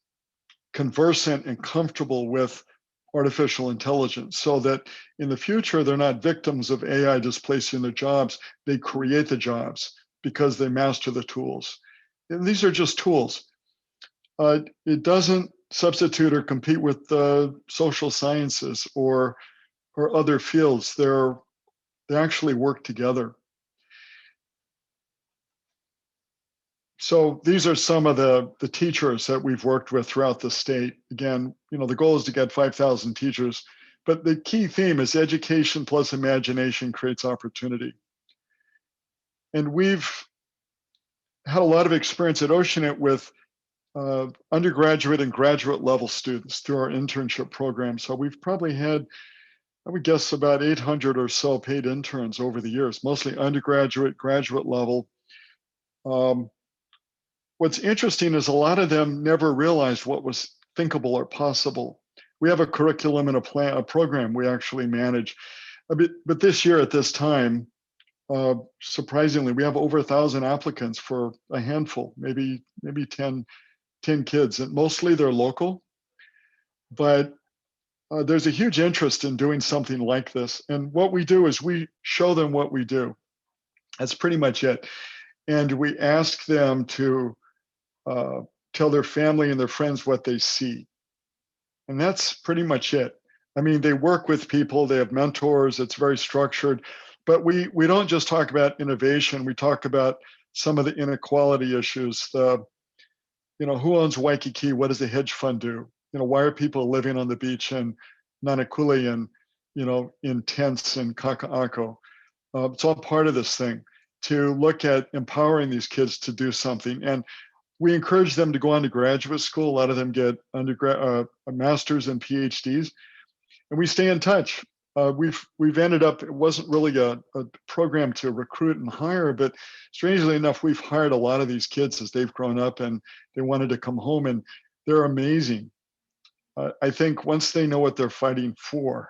K: conversant and comfortable with artificial intelligence so that in the future, they're not victims of AI displacing their jobs. They create the jobs because they master the tools. And these are just tools. It doesn't substitute or compete with social sciences or other fields. They actually work together. So these are some of the teachers that we've worked with throughout the state. Again, the goal is to get 5,000 teachers, but the key theme is education plus imagination creates opportunity. And we've had a lot of experience at Oceanit with undergraduate and graduate level students through our internship program. So we've probably had, I would guess, about 800 or so paid interns over the years, mostly undergraduate, graduate level. What's interesting is a lot of them never realized what was thinkable or possible. We have a curriculum and a program we actually manage. But this year at this time, surprisingly, we have over 1,000 applicants for a handful, maybe 10 kids, and mostly they're local. But there's a huge interest in doing something like this. And what we do is we show them what we do. That's pretty much it. And we ask them to tell their family and their friends what they see. And that's pretty much it. I mean, they work with people, they have mentors, it's very structured, but we don't just talk about innovation, we talk about some of the inequality issues. Who owns Waikiki? What does the hedge fund do? Why are people living on the beach in Nanakuli and, in tents in Kaka'ako? It's all part of this thing to look at empowering these kids to do something. And we encourage them to go on to graduate school. A lot of them get a master's and PhDs, and we stay in touch. We've ended up, it wasn't really a program to recruit and hire, but strangely enough, we've hired a lot of these kids as they've grown up and they wanted to come home, and they're amazing. I think once they know what they're fighting for.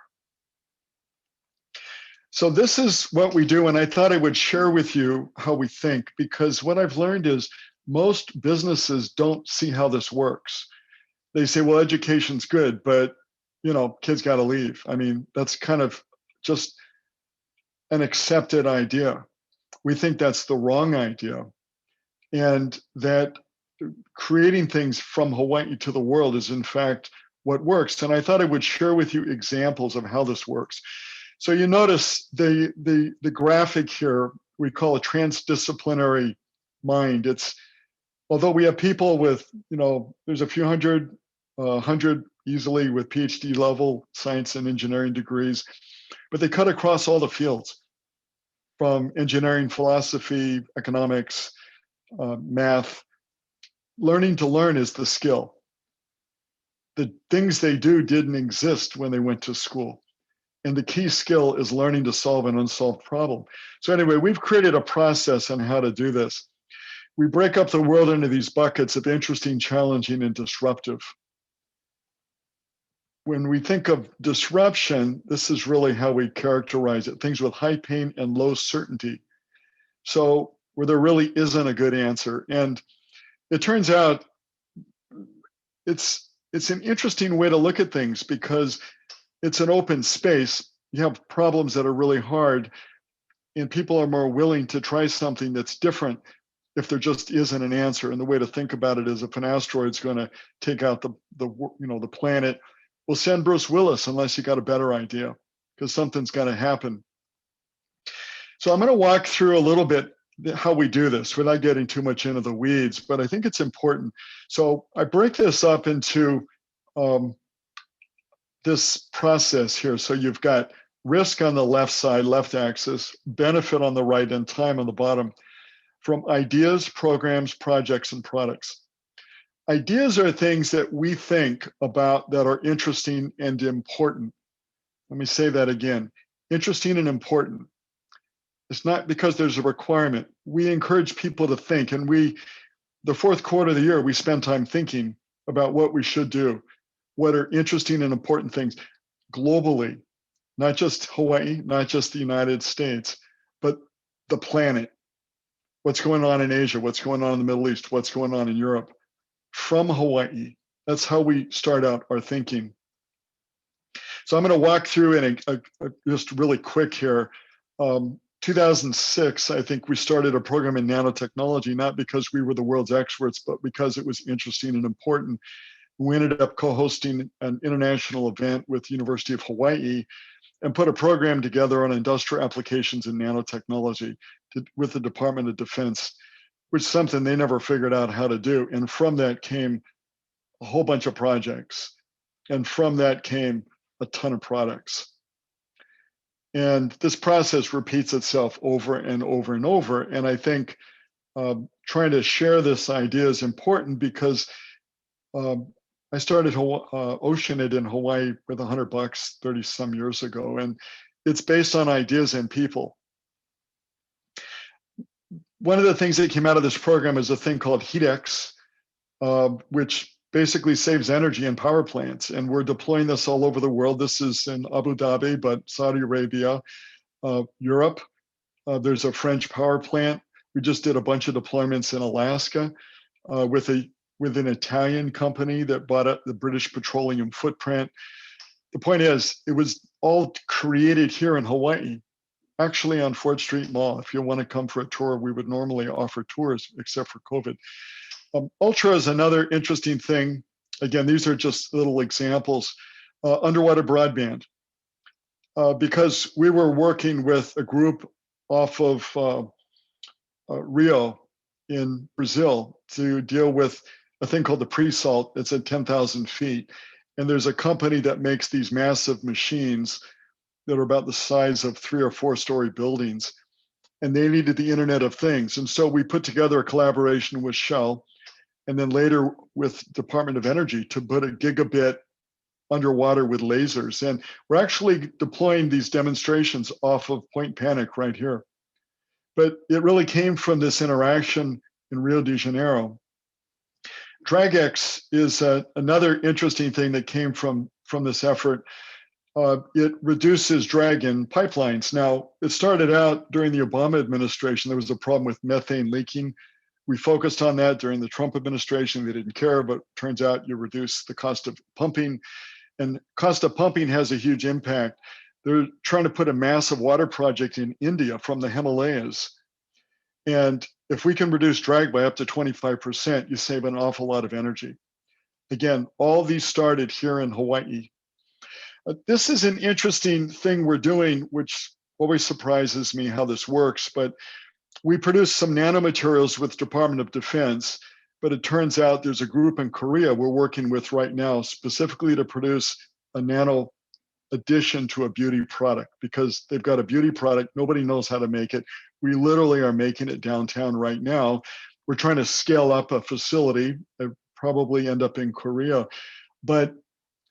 K: So this is what we do, and I thought I would share with you how we think, because what I've learned is most businesses don't see how this works. They say, well, education's good, but kids got to leave. I mean, that's kind of just an accepted idea. We think that's the wrong idea, and that creating things from Hawaii to the world is in fact what works. And I thought I would share with you examples of how this works. So you notice the graphic here, we call a transdisciplinary mind. It's, although we have people with, there's a few hundred, 100 easily with PhD level science and engineering degrees, but they cut across all the fields from engineering, philosophy, economics, math. Learning to learn is the skill. The things they do didn't exist when they went to school. And the key skill is learning to solve an unsolved problem. So anyway, we've created a process on how to do this. We break up the world into these buckets of interesting, challenging, and disruptive. When we think of disruption, this is really how we characterize it, things with high pain and low certainty. So where there really isn't a good answer. And it turns out it's an interesting way to look at things because it's an open space. You have problems that are really hard, and people are more willing to try something that's different if there just isn't an answer. And the way to think about it is if an asteroid's going to take out the planet, we'll send Bruce Willis unless you got a better idea, because something's going to happen. So I'm going to walk through a little bit how we do this without getting too much into the weeds, but I think it's important. So I break this up into this process here. So you've got risk on the left side, left axis, benefit on the right, and time on the bottom, from ideas, programs, projects, and products. Ideas are things that we think about that are interesting and important. Let me say that again, interesting and important. It's not because there's a requirement. We encourage people to think, and the fourth quarter of the year, we spend time thinking about what we should do, what are interesting and important things globally, not just Hawaii, not just the United States, but the planet. What's going on in Asia, what's going on in the Middle East, what's going on in Europe, from Hawaii. That's how we start out our thinking. So I'm going to walk through in just really quick here. 2006, I think we started a program in nanotechnology, not because we were the world's experts, but because it was interesting and important. We ended up co-hosting an international event with the University of Hawaii and put a program together on industrial applications in nanotechnology with the Department of Defense, which is something they never figured out how to do. And from that came a whole bunch of projects. And from that came a ton of products. And this process repeats itself over and over and over. And I think trying to share this idea is important because I started Oceanit in Hawaii with $100 30 some years ago, and it's based on ideas and people. One of the things that came out of this program is a thing called HeatX, which basically saves energy in power plants. And we're deploying this all over the world. This is in Abu Dhabi, but Saudi Arabia, Europe. There's a French power plant. We just did a bunch of deployments in Alaska with an Italian company that bought up the British petroleum footprint. The point is, it was all created here in Hawaii, actually on 4th Street Mall. If you want to come for a tour, we would normally offer tours, except for COVID. Ultra is another interesting thing. Again, these are just little examples. Underwater broadband. Because we were working with a group off of Rio in Brazil to deal with a thing called the pre-salt that's at 10,000 feet. And there's a company that makes these massive machines that are about the size of 3 or 4 story buildings. And they needed the Internet of Things. And so we put together a collaboration with Shell and then later with Department of Energy to put a gigabit underwater with lasers. And we're actually deploying these demonstrations off of Point Panic right here. But it really came from this interaction in Rio de Janeiro. DragX is another interesting thing that came from this effort. It reduces drag in pipelines. Now, it started out during the Obama administration. There was a problem with methane leaking. We focused on that during the Trump administration. They didn't care, but turns out you reduce the cost of pumping. And cost of pumping has a huge impact. They're trying to put a massive water project in India from the Himalayas. And if we can reduce drag by up to 25%, you save an awful lot of energy. Again, all these started here in Hawaii. This is an interesting thing we're doing, which always surprises me how this works, but we produce some nanomaterials with Department of Defense, but it turns out there's a group in Korea we're working with right now specifically to produce a nano addition to a beauty product because they've got a beauty product, nobody knows how to make it. We literally are making it downtown right now. We're trying to scale up a facility, probably end up in Korea. But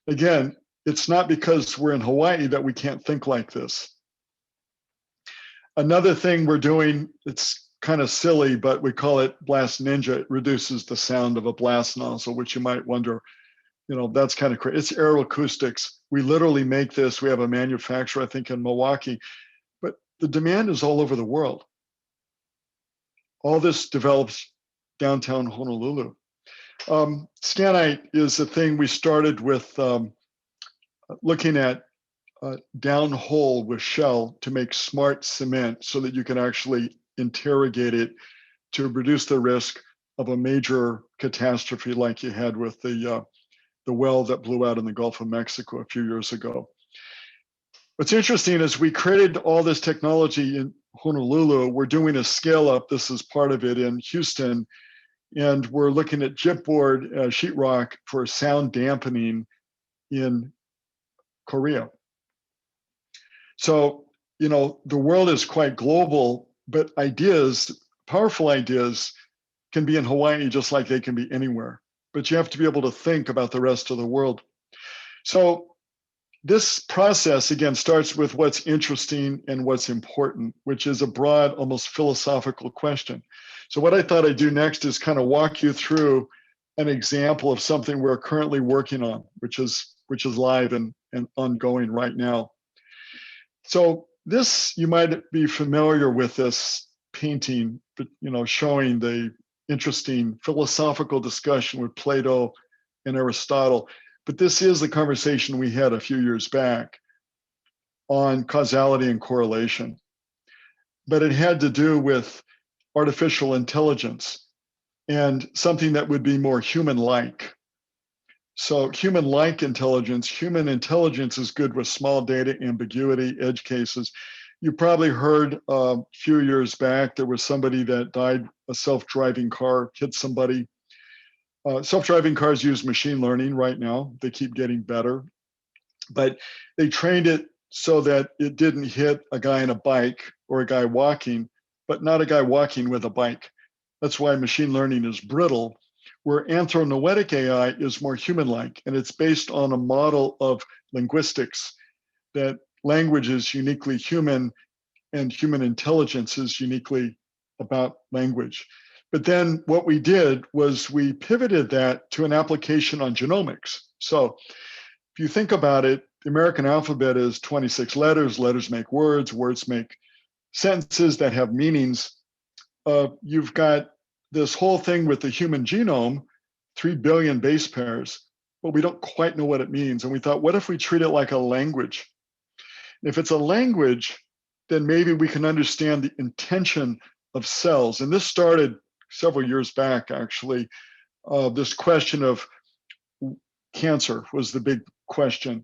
K: again, it's not because we're in Hawaii that we can't think like this. Another thing we're doing, it's kind of silly, but we call it Blast Ninja. It reduces the sound of a blast nozzle, which you might wonder, that's kind of crazy. It's aeroacoustics. We literally make this. We have a manufacturer, I think, in Milwaukee, but the demand is all over the world. All this develops downtown Honolulu. Scanite is a thing we started with looking at downhole with shell to make smart cement so that you can actually interrogate it to reduce the risk of a major catastrophe like you had with the well that blew out in the Gulf of Mexico a few years ago. What's interesting is we created all this technology in Honolulu. We're doing a scale up. This is part of it in Houston. And we're looking at chipboard sheetrock for sound dampening in Korea. So, the world is quite global, but ideas, powerful ideas, can be in Hawaii just like they can be anywhere. But you have to be able to think about the rest of the world. So this process, again, starts with what's interesting and what's important, which is a broad, almost philosophical question. So what I thought I'd do next is kind of walk you through an example of something we're currently working on, which is live and ongoing right now. So this, you might be familiar with this painting, but showing the interesting philosophical discussion with Plato and Aristotle. But this is the conversation we had a few years back on causality and correlation. But it had to do with artificial intelligence and something that would be more human-like. So human-like intelligence, human intelligence is good with small data, ambiguity, edge cases. You probably heard a few years back, there was somebody that died, a self-driving car hit somebody. Self-driving cars use machine learning right now. They keep getting better. But they trained it so that it didn't hit a guy on a bike or a guy walking, but not a guy walking with a bike. That's why machine learning is brittle, where anthronoetic AI is more human-like, and it's based on a model of linguistics, that language is uniquely human and human intelligence is uniquely about language. But then what we did was we pivoted that to an application on genomics. So if you think about it, the American alphabet is 26 letters. Letters make words. Words make sentences that have meanings. You've got this whole thing with the human genome, 3 billion base pairs, but we don't quite know what it means. And we thought, what if we treat it like a language? And if it's a language, then maybe we can understand the intention of cells. And this started several years back, actually. This question of cancer was the big question.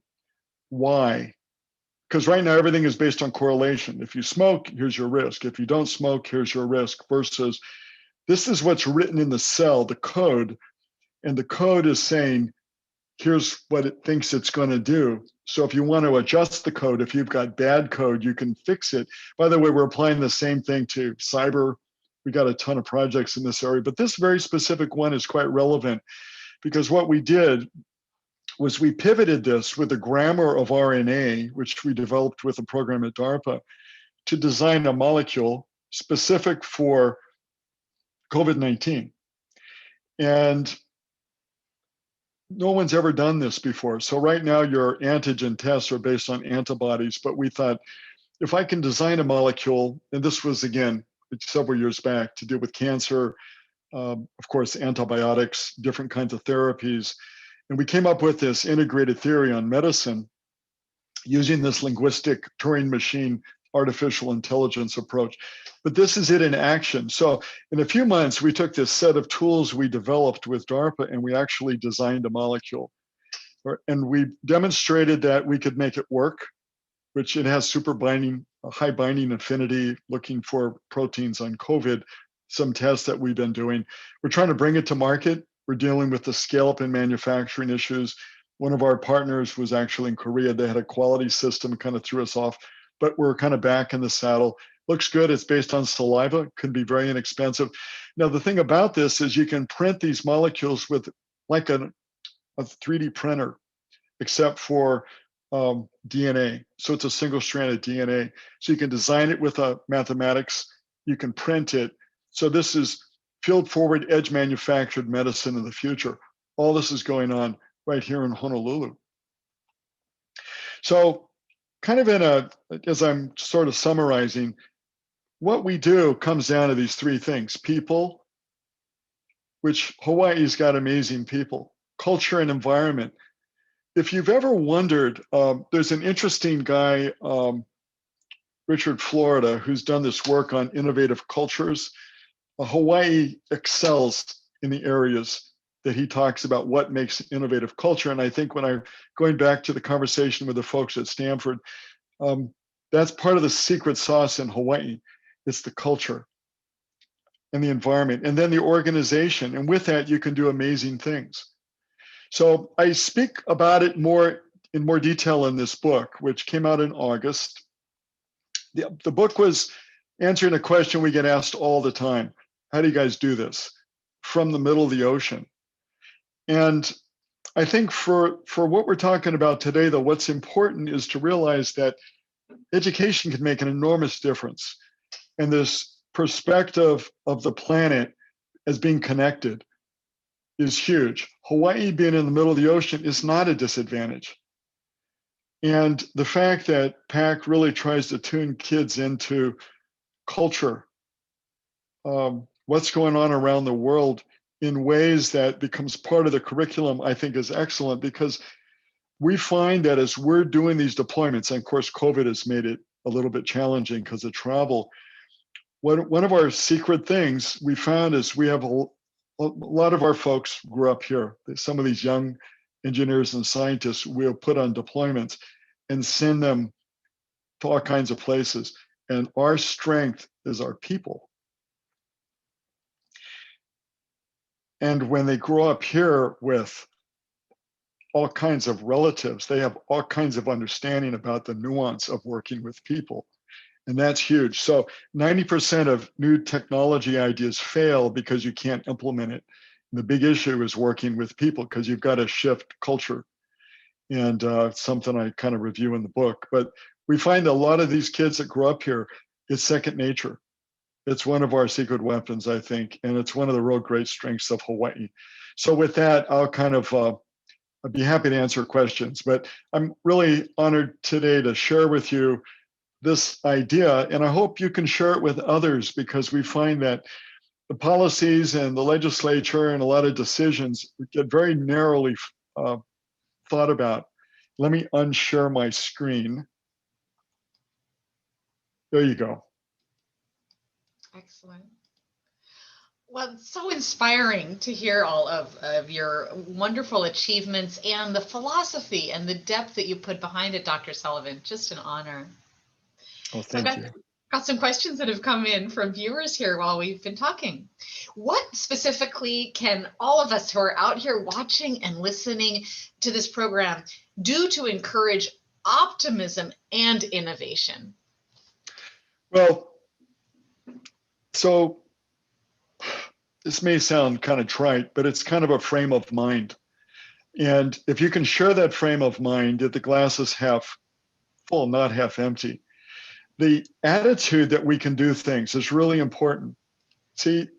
K: Why? Because right now everything is based on correlation. If you smoke, here's your risk. If you don't smoke, here's your risk, versus this is what's written in the cell, the code, and the code is saying, here's what it thinks it's going to do. So if you want to adjust the code, if you've got bad code, you can fix it. By the way, we're applying the same thing to cyber. We got a ton of projects in this area, but this very specific one is quite relevant because what we did was we pivoted this with the grammar of RNA, which we developed with a program at DARPA, to design a molecule specific for COVID-19. And no one's ever done this before. So right now your antigen tests are based on antibodies, but we thought if I can design a molecule, and this was again, several years back to deal with cancer, of course, antibiotics, different kinds of therapies. And we came up with this integrated theory on medicine using this linguistic Turing machine artificial intelligence approach. But this is it in action. So in a few months, we took this set of tools we developed with DARPA and we actually designed a molecule. And we demonstrated that we could make it work, which it has super binding, high binding affinity, looking for proteins on COVID, some tests that we've been doing. We're trying to bring it to market. We're dealing with the scale up in manufacturing issues. One of our partners was actually in Korea. They had a quality system, kind of threw us off, but we're kind of back in the saddle. Looks good. It's based on saliva, can be very inexpensive. Now, the thing about this is you can print these molecules with like a 3D printer. except for DNA. So it's a single strand of DNA. So you can design it with mathematics, you can print it. So this is field forward, edge manufactured medicine in the future. All this is going on right here in Honolulu. So kind of as I'm sort of summarizing, what we do comes down to these three things: people, which Hawaii's got amazing people; culture and environment. If you've ever wondered, there's an interesting guy, Richard Florida, who's done this work on innovative cultures. Hawaii excels in the areas that he talks about what makes innovative culture. And I think when I'm going back to the conversation with the folks at Stanford, that's part of the secret sauce in Hawaii. It's the culture and the environment, and then the organization. And with that, you can do amazing things. So I speak about it in more detail in this book, which came out in August. The book was answering a question we get asked all the time: how do you guys do this from the middle of the ocean? And I think for what we're talking about today, though, what's important is to realize that education can make an enormous difference. And this perspective of the planet as being connected is huge. Hawaii being in the middle of the ocean is not a disadvantage. And the fact that PAAC really tries to tune kids into culture, what's going on around the world in ways that becomes part of the curriculum, I think is excellent, because we find that as we're doing these deployments, and of course, COVID has made it a little bit challenging because of travel. One of our secret things we found is we have a lot of our folks grew up here. Some of these young engineers and scientists we'll put on deployments and send them to all kinds of places. And our strength is our people. And when they grow up here with all kinds of relatives, they have all kinds of understanding about the nuance of working with people. And that's huge. So 90% of new technology ideas fail because you can't implement it. And the big issue is working with people, because you've got to shift culture. And something I kind of review in the book. But we find a lot of these kids that grow up here, it's second nature. It's one of our secret weapons, I think. And it's one of the real great strengths of Hawaii. So with that, I'll kind of, I'd be happy to answer questions. But I'm really honored today to share with you this idea, and I hope you can share it with others, because we find that the policies and the legislature and a lot of decisions get very narrowly thought about. Let me unshare my screen. There you go.
M: Excellent. Well, it's so inspiring to hear all of your wonderful achievements and the philosophy and the depth that you put behind it, Dr. Sullivan. Just an honor.
K: Oh, thank you.
M: Got some questions that have come in from viewers here while we've been talking. What specifically can all of us who are out here watching and listening to this program do to encourage optimism and innovation?
K: Well, so this may sound kind of trite, but it's kind of a frame of mind. And if you can share that frame of mind, that the glass is half full, not half empty, the attitude that we can do things is really important. See,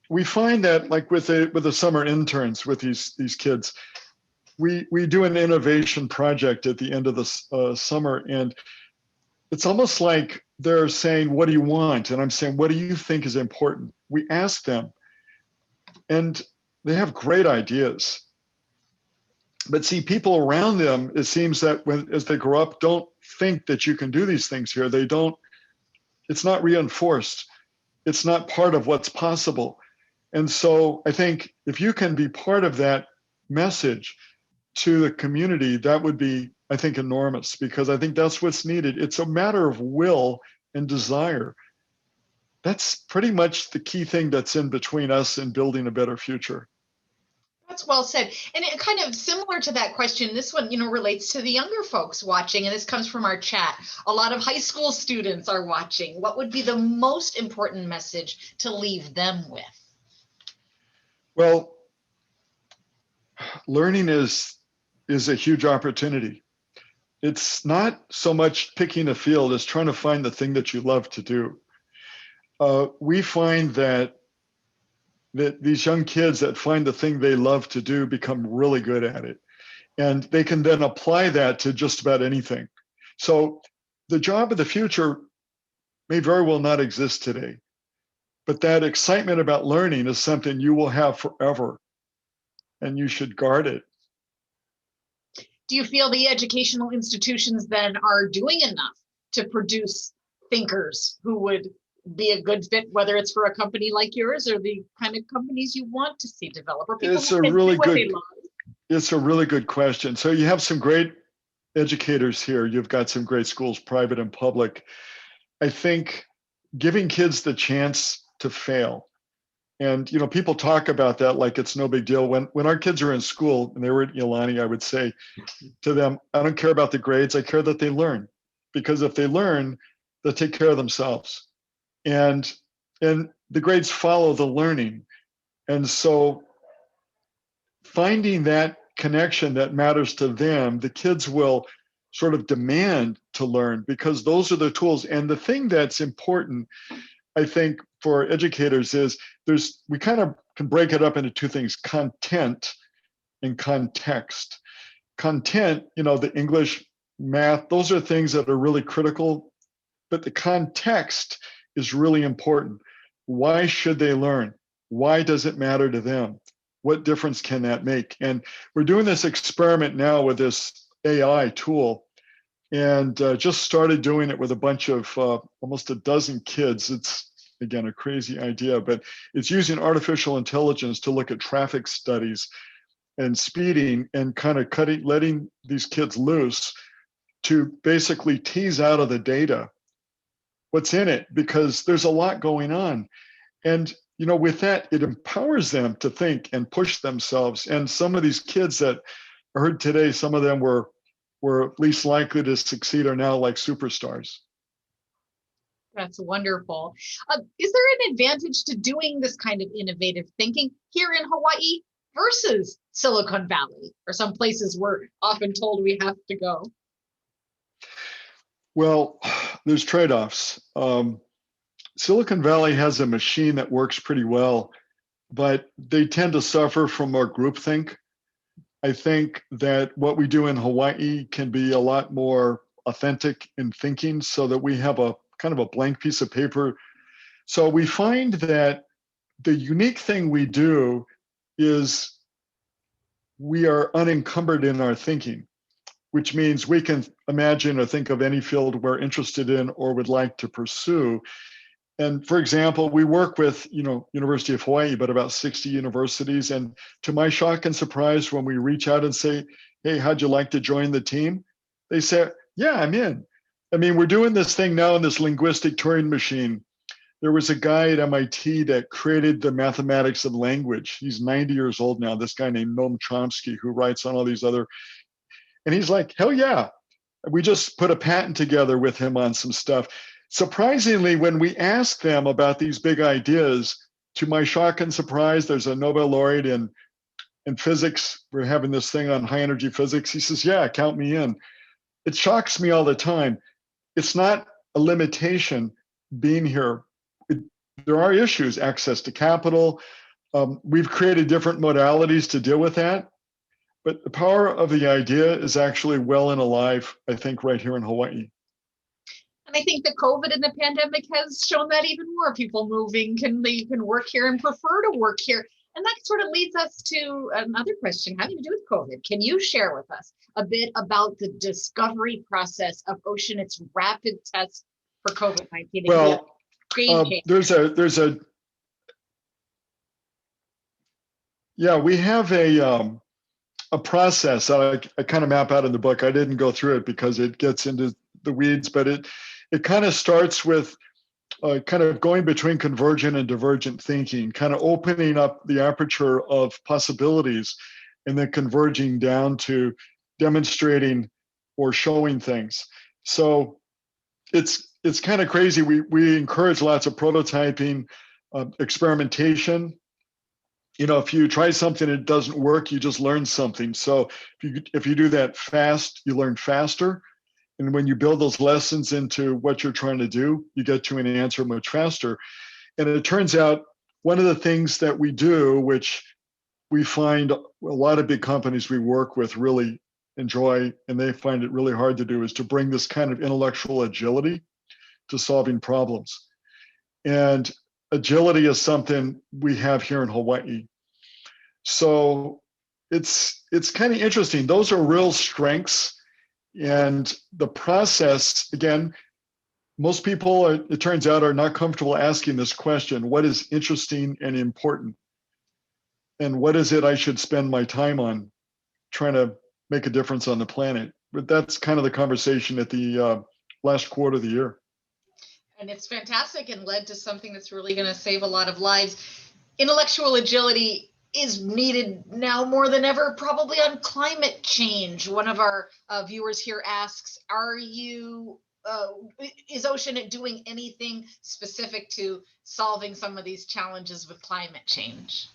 K: we find that, like with the summer interns with these kids, we do an innovation project at the end of the summer, and it's almost like they're saying, "What do you want?" And I'm saying, "What do you think is important?" We ask them, and they have great ideas. But see, people around them, it seems that as they grow up, don't think that you can do these things here. They don't, it's not reinforced. It's not part of what's possible. And so I think if you can be part of that message to the community, that would be, I think, enormous, because I think that's what's needed. It's a matter of will and desire. That's pretty much the key thing that's in between us and building a better future.
M: That's well said. And it kind of similar to that question, this one, relates to the younger folks watching, and this comes from our chat. A lot of high school students are watching. What would be the most important message to leave them with?
K: Well, learning is is a huge opportunity. It's not so much picking a field as trying to find the thing that you love to do. We find that these young kids that find the thing they love to do become really good at it. And they can then apply that to just about anything. So the job of the future may very well not exist today, but that excitement about learning is something you will have forever, and you should guard it.
M: Do you feel the educational institutions then are doing enough to produce thinkers who would be a good fit, whether it's for a company like yours or the kind of companies you want to see develop, or people who can do what they love?
K: It's a really good question. So you have some great educators here. You've got some great schools, private and public. I think giving kids the chance to fail. And people talk about that like it's no big deal. When our kids are in school and they were at Ilani, I would say to them, I don't care about the grades, I care that they learn. Because if they learn, they'll take care of themselves. And the grades follow the learning. And so finding that connection that matters to them, the kids will sort of demand to learn because those are the tools. And the thing that's important, I think, for educators is we kind of can break it up into two things: content and context. Content, the English, math, those are things that are really critical, but the context is really important. Why should they learn? Why does it matter to them? What difference can that make? And we're doing this experiment now with this AI tool, and just started doing it with a bunch of almost a dozen kids. It's, again, a crazy idea, but it's using artificial intelligence to look at traffic studies and speeding and kind of letting these kids loose to basically tease out of the data what's in it, because there's a lot going on. And with that, it empowers them to think and push themselves. And some of these kids that I heard today, some of them were least likely to succeed are now like superstars.
M: That's wonderful. Is there an advantage to doing this kind of innovative thinking here in Hawaii versus Silicon Valley, or some places we're often told we have to go?
K: Well, there's trade-offs. Silicon Valley has a machine that works pretty well, but they tend to suffer from more groupthink. I think that what we do in Hawaii can be a lot more authentic in thinking, so that we have a kind of a blank piece of paper. So we find that the unique thing we do is we are unencumbered in our thinking, which means we can imagine or think of any field we're interested in or would like to pursue. And for example, we work with, University of Hawaii, but about 60 universities. And to my shock and surprise, when we reach out and say, hey, how'd you like to join the team? They say, yeah, I'm in. I mean, we're doing this thing now in this linguistic Turing machine. There was a guy at MIT that created the mathematics of language. He's 90 years old now, this guy named Noam Chomsky, who writes on all these other, and he's like, hell yeah. We just put a patent together with him on some stuff. Surprisingly, when we ask them about these big ideas, to my shock and surprise, there's a Nobel laureate in physics. We're having this thing on high energy physics. He says, yeah, count me in. It shocks me all the time. It's not a limitation being here. There are issues, access to capital. We've created different modalities to deal with that. But the power of the idea is actually well and alive, I think, right here in Hawaii.
M: And I think the COVID and the pandemic has shown that even more. People moving can work here and prefer to work here. And that sort of leads us to another question having to do with COVID. Can you share with us a bit about the discovery process of Oceanit's rapid test for COVID-19?
K: Well, we have a process that I kind of map out in the book. I didn't go through it because it gets into the weeds, but it kind of starts with kind of going between convergent and divergent thinking, kind of opening up the aperture of possibilities and then converging down to demonstrating or showing things. So it's kind of crazy. We encourage lots of prototyping, experimentation. if you try something and it doesn't work, you just learn something. So if you do that fast, you learn faster. And when you build those lessons into what you're trying to do, you get to an answer much faster. And it turns out one of the things that we do, which we find a lot of big companies we work with really enjoy, and they find it really hard to do, is to bring this kind of intellectual agility to solving problems. And agility is something we have here in Hawaii. So it's kind of interesting. Those are real strengths. And the process, again, most people, it turns out, are not comfortable asking this question: what is interesting and important? And what is it I should spend my time on trying to make a difference on the planet? But that's kind of the conversation at the last quarter of the year.
M: And it's fantastic and led to something that's really going to save a lot of lives. Intellectual agility is needed now more than ever, probably on climate change. One of our viewers here asks, is Oceanit doing anything specific to solving some of these challenges with climate change?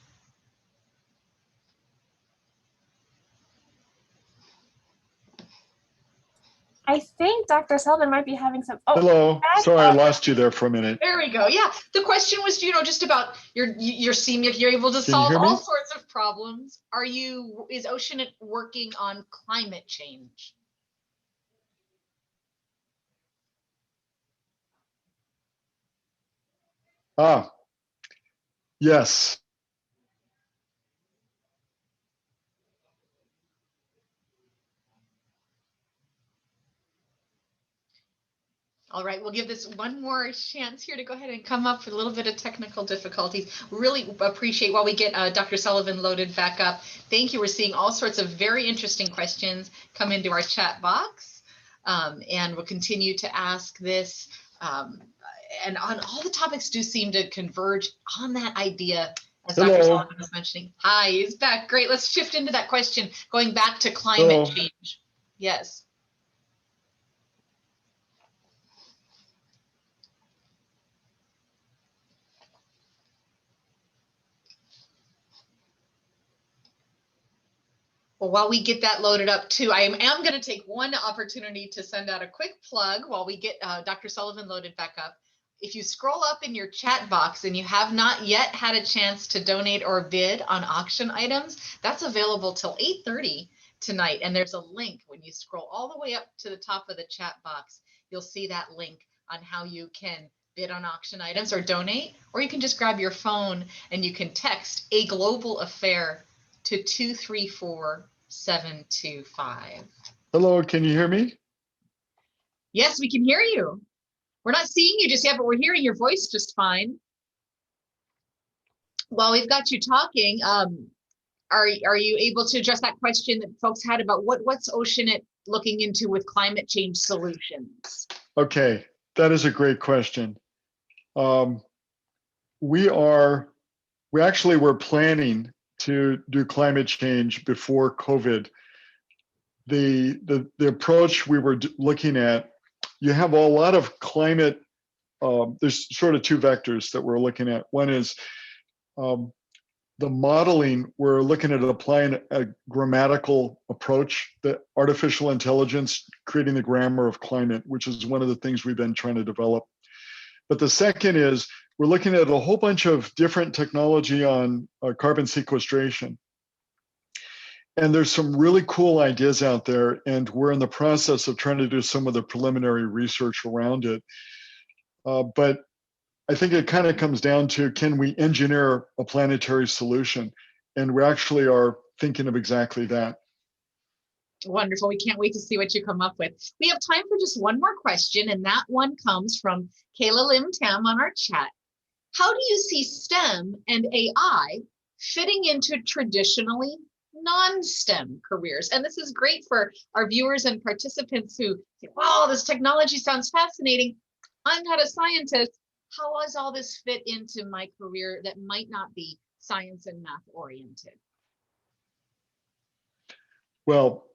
L: I think Dr. Sullivan might be having some. Oh,
K: hello. Sorry, I lost you there for a minute.
M: There we go. Yeah, the question was, just about you're seeing if you're able to solve all sorts of problems. Is Oceanit working on climate change?
K: Yes.
M: All right, we'll give this one more chance here to go ahead and come up with a little bit of technical difficulties. Really appreciate while we get Dr. Sullivan loaded back up. Thank you. We're seeing all sorts of very interesting questions come into our chat box, and we'll continue to ask this. And on all the topics do seem to converge on that idea, as Dr. Sullivan was mentioning. Hi, he's back. Great. Let's shift into that question, going back to climate change. Yes. Well, while we get that loaded up too, I am going to take one opportunity to send out a quick plug while we get Dr. Sullivan loaded back up. If you scroll up in your chat box and you have not yet had a chance to donate or bid on auction items, that's available till 8:30 tonight. And there's a link when you scroll all the way up to the top of the chat box. You'll see that link on how you can bid on auction items or donate, or you can just grab your phone and you can text a global affair to 234-725.
K: Hello, can you hear me?
M: Yes, we can hear you. We're not seeing you just yet, but we're hearing your voice just fine. While we've got you talking, are you able to address that question that folks had about what's Oceanit looking into with climate change solutions?
K: Okay, that is a great question. We actually were planning to do climate change before COVID. The approach we were looking at, you have a lot of climate, there's sort of two vectors that we're looking at. One is the modeling, we're looking at applying a grammatical approach, the artificial intelligence, creating the grammar of climate, which is one of the things we've been trying to develop. But the second is we're looking at a whole bunch of different technology on carbon sequestration. And there's some really cool ideas out there, and we're in the process of trying to do some of the preliminary research around it. But I think it kind of comes down to, can we engineer a planetary solution? And we actually are thinking of exactly that.
M: Wonderful. We can't wait to see what you come up with. We have time for just one more question, and that one comes from Kayla Lim Tam on our chat. How do you see STEM and AI fitting into traditionally non-STEM careers? And this is great for our viewers and participants who say, wow, this technology sounds fascinating. I'm not a scientist. How does all this fit into my career that might not be science and math oriented?
K: Well,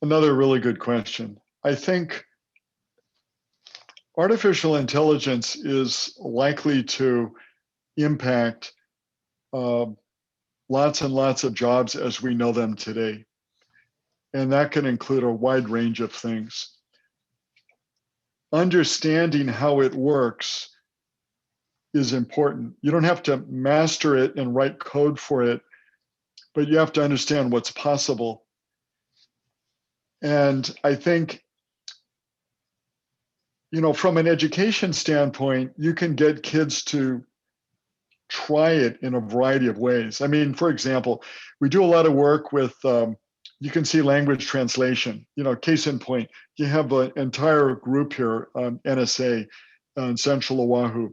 K: another really good question. I think artificial intelligence is likely to impact life lots and lots of jobs as we know them today. And that can include a wide range of things. Understanding how it works is important. You don't have to master it and write code for it, but you have to understand what's possible. And I think, from an education standpoint, you can get kids to try it in a variety of ways. I mean, for example, we do a lot of work with, you can see language translation. Case in point, you have an entire group here, NSA, in Central Oahu,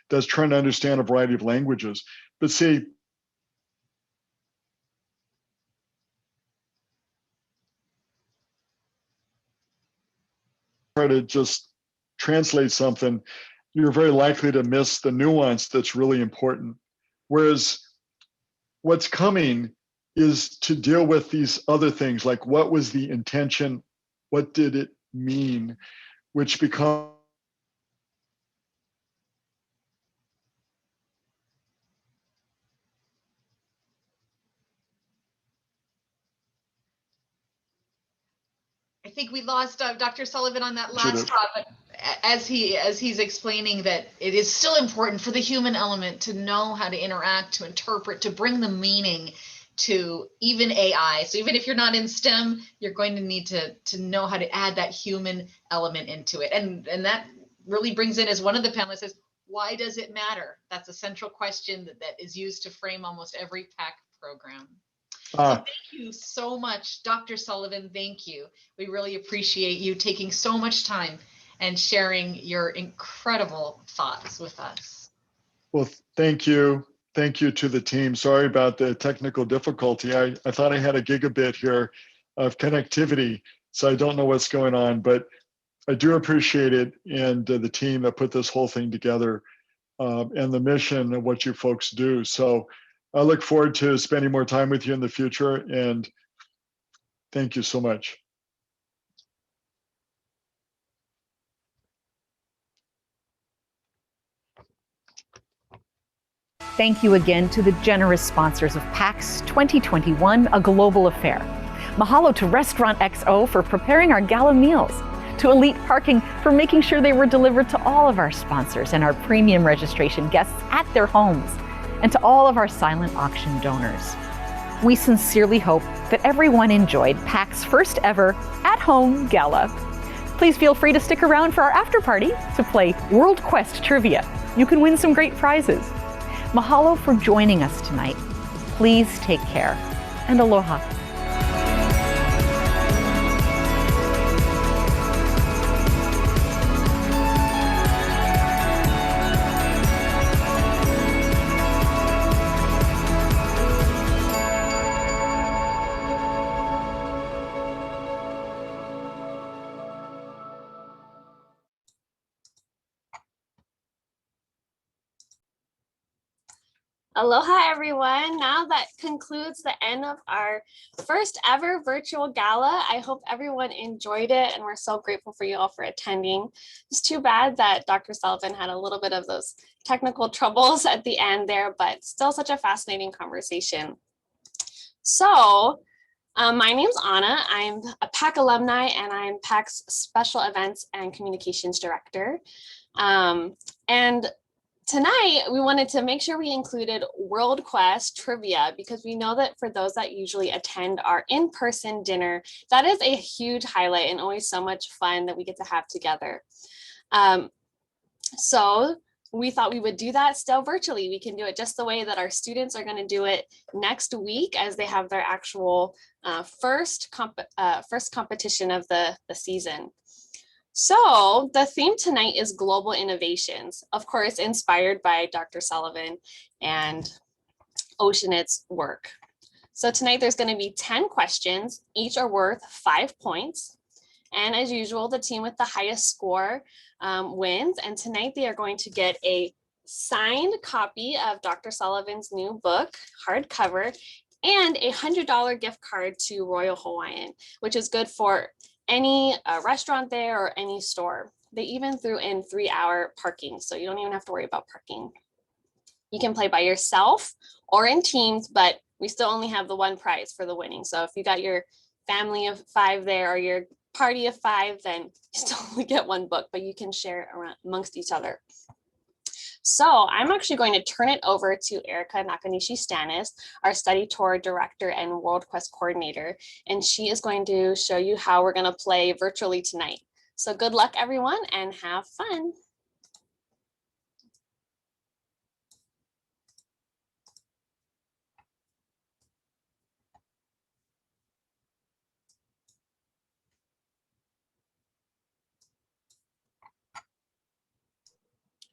K: that's trying to understand a variety of languages. But see, try to just translate something, you're very likely to miss the nuance that's really important. Whereas what's coming is to deal with these other things, like what was the intention, what did it mean, which become
M: I think we lost Dr. Sullivan on that last thought, but as he's explaining that it is still important for the human element to know how to interact, to interpret, to bring the meaning to even AI. So even if you're not in STEM, you're going to need to know how to add that human element into it. And that really brings in, as one of the panelists says, why does it matter? That's a central question that is used to frame almost every PAAC program. So thank you so much, Dr. Sullivan. Thank you. We really appreciate you taking so much time and sharing your incredible thoughts with us.
K: Well, thank you. Thank you to the team. Sorry about the technical difficulty. I thought I had a gigabit here of connectivity, so I don't know what's going on, but I do appreciate it, and the team that put this whole thing together, and the mission of what you folks do. So I look forward to spending more time with you in the future, and thank you so much.
A: Thank you again to the generous sponsors of PAAC's 2021 A Global Affair. Mahalo to Restaurant XO for preparing our gala meals, to Elite Parking for making sure they were delivered to all of our sponsors and our premium registration guests at their homes, and to all of our silent auction donors. We sincerely hope that everyone enjoyed PAAC's first ever at-home gala. Please feel free to stick around for our after party to play World Quest Trivia. You can win some great prizes. Mahalo for joining us tonight. Please take care, and aloha.
L: Aloha, everyone. Now that concludes the end of our first ever virtual gala. I hope everyone enjoyed it, and we're so grateful for you all for attending. It's too bad that Dr. Sullivan had a little bit of those technical troubles at the end there, but still such a fascinating conversation. So my name's Anna. I'm a PAAC alumni, and I'm PAAC's Special Events and Communications Director. And tonight, we wanted to make sure we included World Quest Trivia, because we know that for those that usually attend our in-person dinner, that is a huge highlight and always so much fun that we get to have together. So we thought we would do that still virtually. We can do it just the way that our students are going to do it next week, as they have their actual first competition of the season. So the theme tonight is global innovations, of course, inspired by Dr. Sullivan and Oceanit's work. So tonight there's going to be 10 questions, each are worth 5 points. And as usual, the team with the highest score wins. And tonight they are going to get a signed copy of Dr. Sullivan's new book, hardcover, and a $100 gift card to Royal Hawaiian, which is good for any restaurant there or any store. They even threw in 3-hour parking, so you don't even have to worry about parking. You can play by yourself or in teams, but we still only have the one prize for the winning. So if you got your family of 5 there or your party of 5, then you still only get one book, but you can share it around amongst each other. So I'm actually going to turn it over to Erica Nakanishi-Stanis, our study tour director and World Quest coordinator, and she is going to show you how we're going to play virtually tonight. So good luck, everyone, and have fun.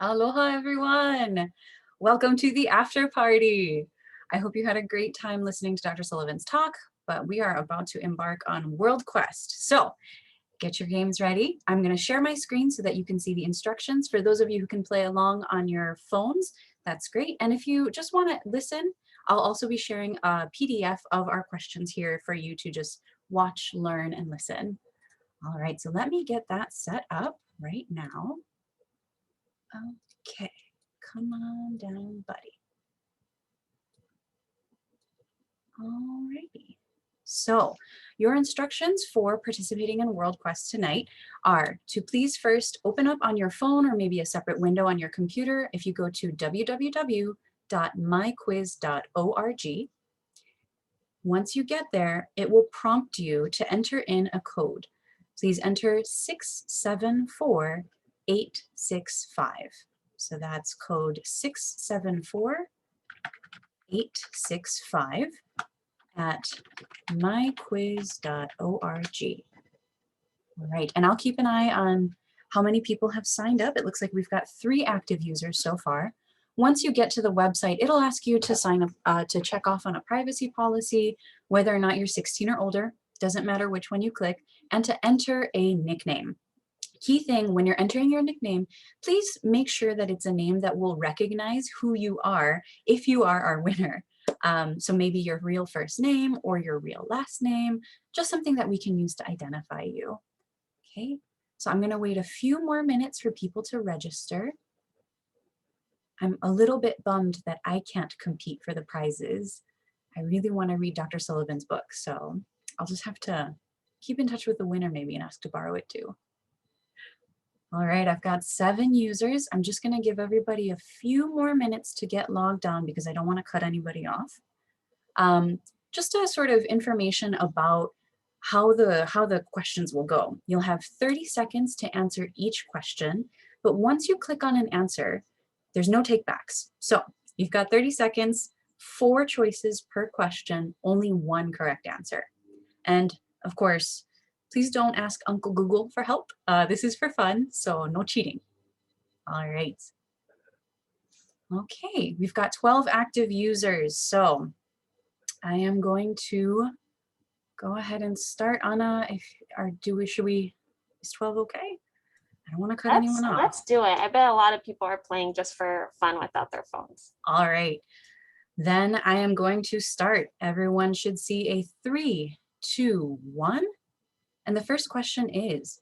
N: Aloha, everyone. Welcome to the after party. I hope you had a great time listening to Dr. Sullivan's talk, but we are about to embark on World Quest. So get your games ready. I'm going to share my screen so that you can see the instructions. For those of you who can play along on your phones, that's great. And if you just want to listen, I'll also be sharing a PDF of our questions here for you to just watch, learn, and listen. All right, so let me get that set up right now. Okay, come on down, buddy. Alrighty. So your instructions for participating in World Quest tonight are to please first open up on your phone or maybe a separate window on your computer. If you go to www.myquiz.org, once you get there, it will prompt you to enter in a code. Please enter 674865. So that's code 674865 at myquiz.org. All right, and I'll keep an eye on how many people have signed up. It looks like we've got 3 active users so far. Once you get to the website, it'll ask you to sign up, to check off on a privacy policy, whether or not you're 16 or older, doesn't matter which one you click, and to enter a nickname. Key thing when you're entering your nickname, please make sure that it's a name that will recognize who you are if you are our winner. So maybe your real first name or your real last name, just something that we can use to identify you. Okay, so I'm going to wait a few more minutes for people to register. I'm a little bit bummed that I can't compete for the prizes. I really want to read Dr. Sullivan's book, so I'll just have to keep in touch with the winner maybe and ask to borrow it too. All right, I've got 7 users. I'm just going to give everybody a few more minutes to get logged on because I don't want to cut anybody off. Just a sort of information about how the questions will go. You'll have 30 seconds to answer each question, but once you click on an answer, there's no takebacks. So you've got 30 seconds, 4 choices per question, only 1 correct answer. And of course, please don't ask Uncle Google for help. This is for fun, so no cheating. All right. Okay, we've got 12 active users. So I am going to go ahead and start on should we, is 12 okay? I don't want to cut anyone off.
L: Let's do it. I bet a lot of people are playing just for fun without their phones.
N: All right, then I am going to start. Everyone should see a 3, 2, 1. And the first question is,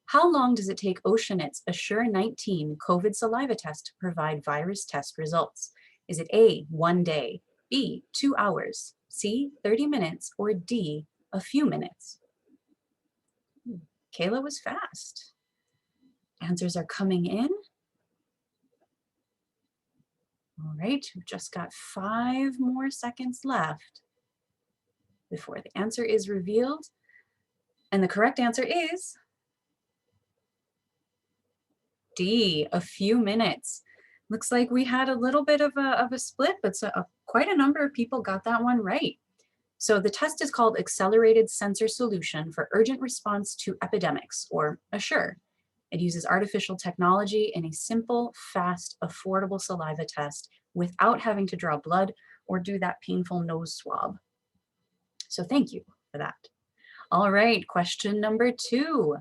N: how long does it take Oceanit's Assure-19 COVID saliva test to provide virus test results? Is it A, 1 day, B, 2 hours, C, 30 minutes, or D, a few minutes? Kayla was fast. Answers are coming in. All right, we've just got 5 more seconds left before the answer is revealed. And the correct answer is D, a few minutes. Looks like we had a little bit of a split, but quite a number of people got that one right. So the test is called Accelerated Sensor Solution for Urgent Response to Epidemics, or ASSURE. It uses artificial technology in a simple, fast, affordable saliva test without having to draw blood or do that painful nose swab. So thank you for that. All right, question number 2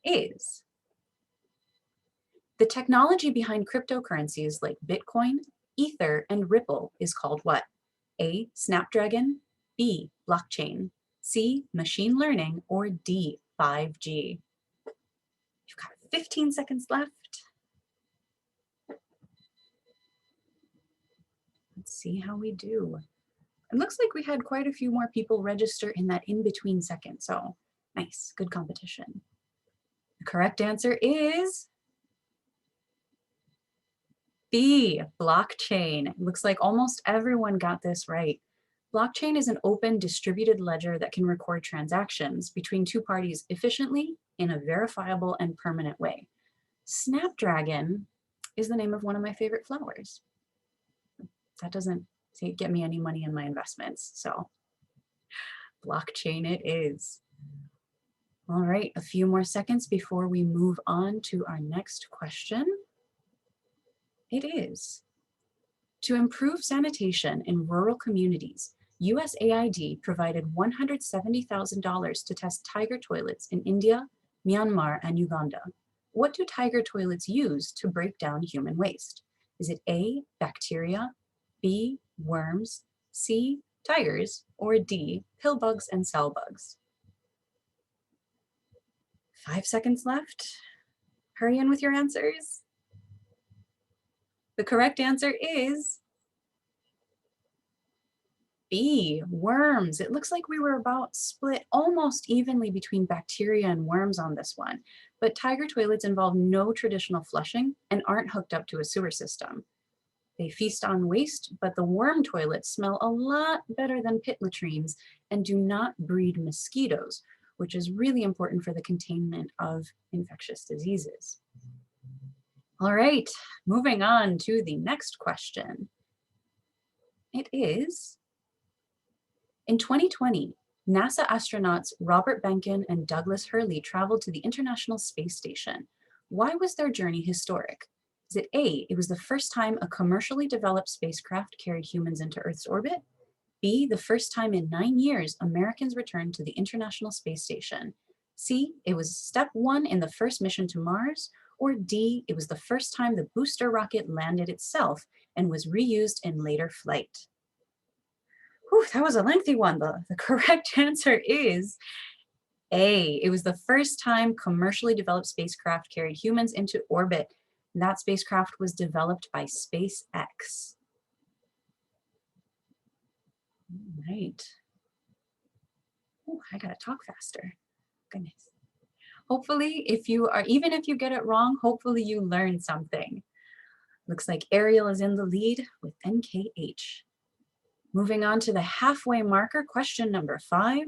N: is, the technology behind cryptocurrencies like Bitcoin, Ether, and Ripple is called what? A, Snapdragon, B, blockchain, C, machine learning, or D, 5G? You've got 15 seconds left. Let's see how we do. It looks like we had quite a few more people register in that in-between second, so nice, good competition. The correct answer is B, blockchain. It looks like almost everyone got this right. Blockchain is an open distributed ledger that can record transactions between two parties efficiently in a verifiable and permanent way. Snapdragon is the name of one of my favorite flowers. That doesn't get me any money in my investments, so blockchain it is. All right, a few more seconds before we move on to our next question. It is, to improve sanitation in rural communities, USAID provided $170,000 to test tiger toilets in India, Myanmar, and Uganda. What do tiger toilets use to break down human waste? Is it A, bacteria, B, worms, C, tigers, or D, pill bugs and cell bugs? 5 seconds left. Hurry in with your answers. The correct answer is B, worms. It looks like we were about split almost evenly between bacteria and worms on this one, but tiger toilets involve no traditional flushing and aren't hooked up to a sewer system. They feast on waste, but the worm toilets smell a lot better than pit latrines and do not breed mosquitoes, which is really important for the containment of infectious diseases. All right, moving on to the next question. It is, in 2020, NASA astronauts Robert Behnken and Douglas Hurley traveled to the International Space Station. Why was their journey historic? Is it A, it was the first time a commercially developed spacecraft carried humans into Earth's orbit? B, the first time in 9 years Americans returned to the International Space Station? C, it was step 1 in the first mission to Mars? Or D, it was the first time the booster rocket landed itself and was reused in later flight? Whew, that was a lengthy one. The correct answer is A, it was the first time commercially developed spacecraft carried humans into orbit. And that spacecraft was developed by SpaceX. All right. Oh, I gotta talk faster. Goodness. Hopefully, even if you get it wrong, hopefully you learn something. Looks like Ariel is in the lead with NKH. Moving on to the halfway marker, question number 5.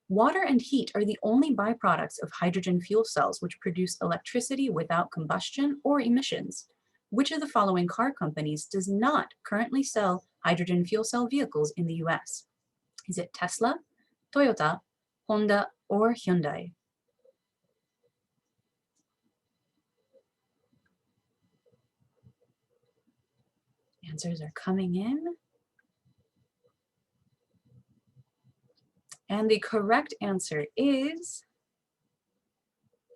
N: Water and heat are the only byproducts of hydrogen fuel cells which produce electricity without combustion or emissions. Which of the following car companies does not currently sell hydrogen fuel cell vehicles in the US? Is it Tesla, Toyota, Honda, or Hyundai? Answers are coming in. And the correct answer is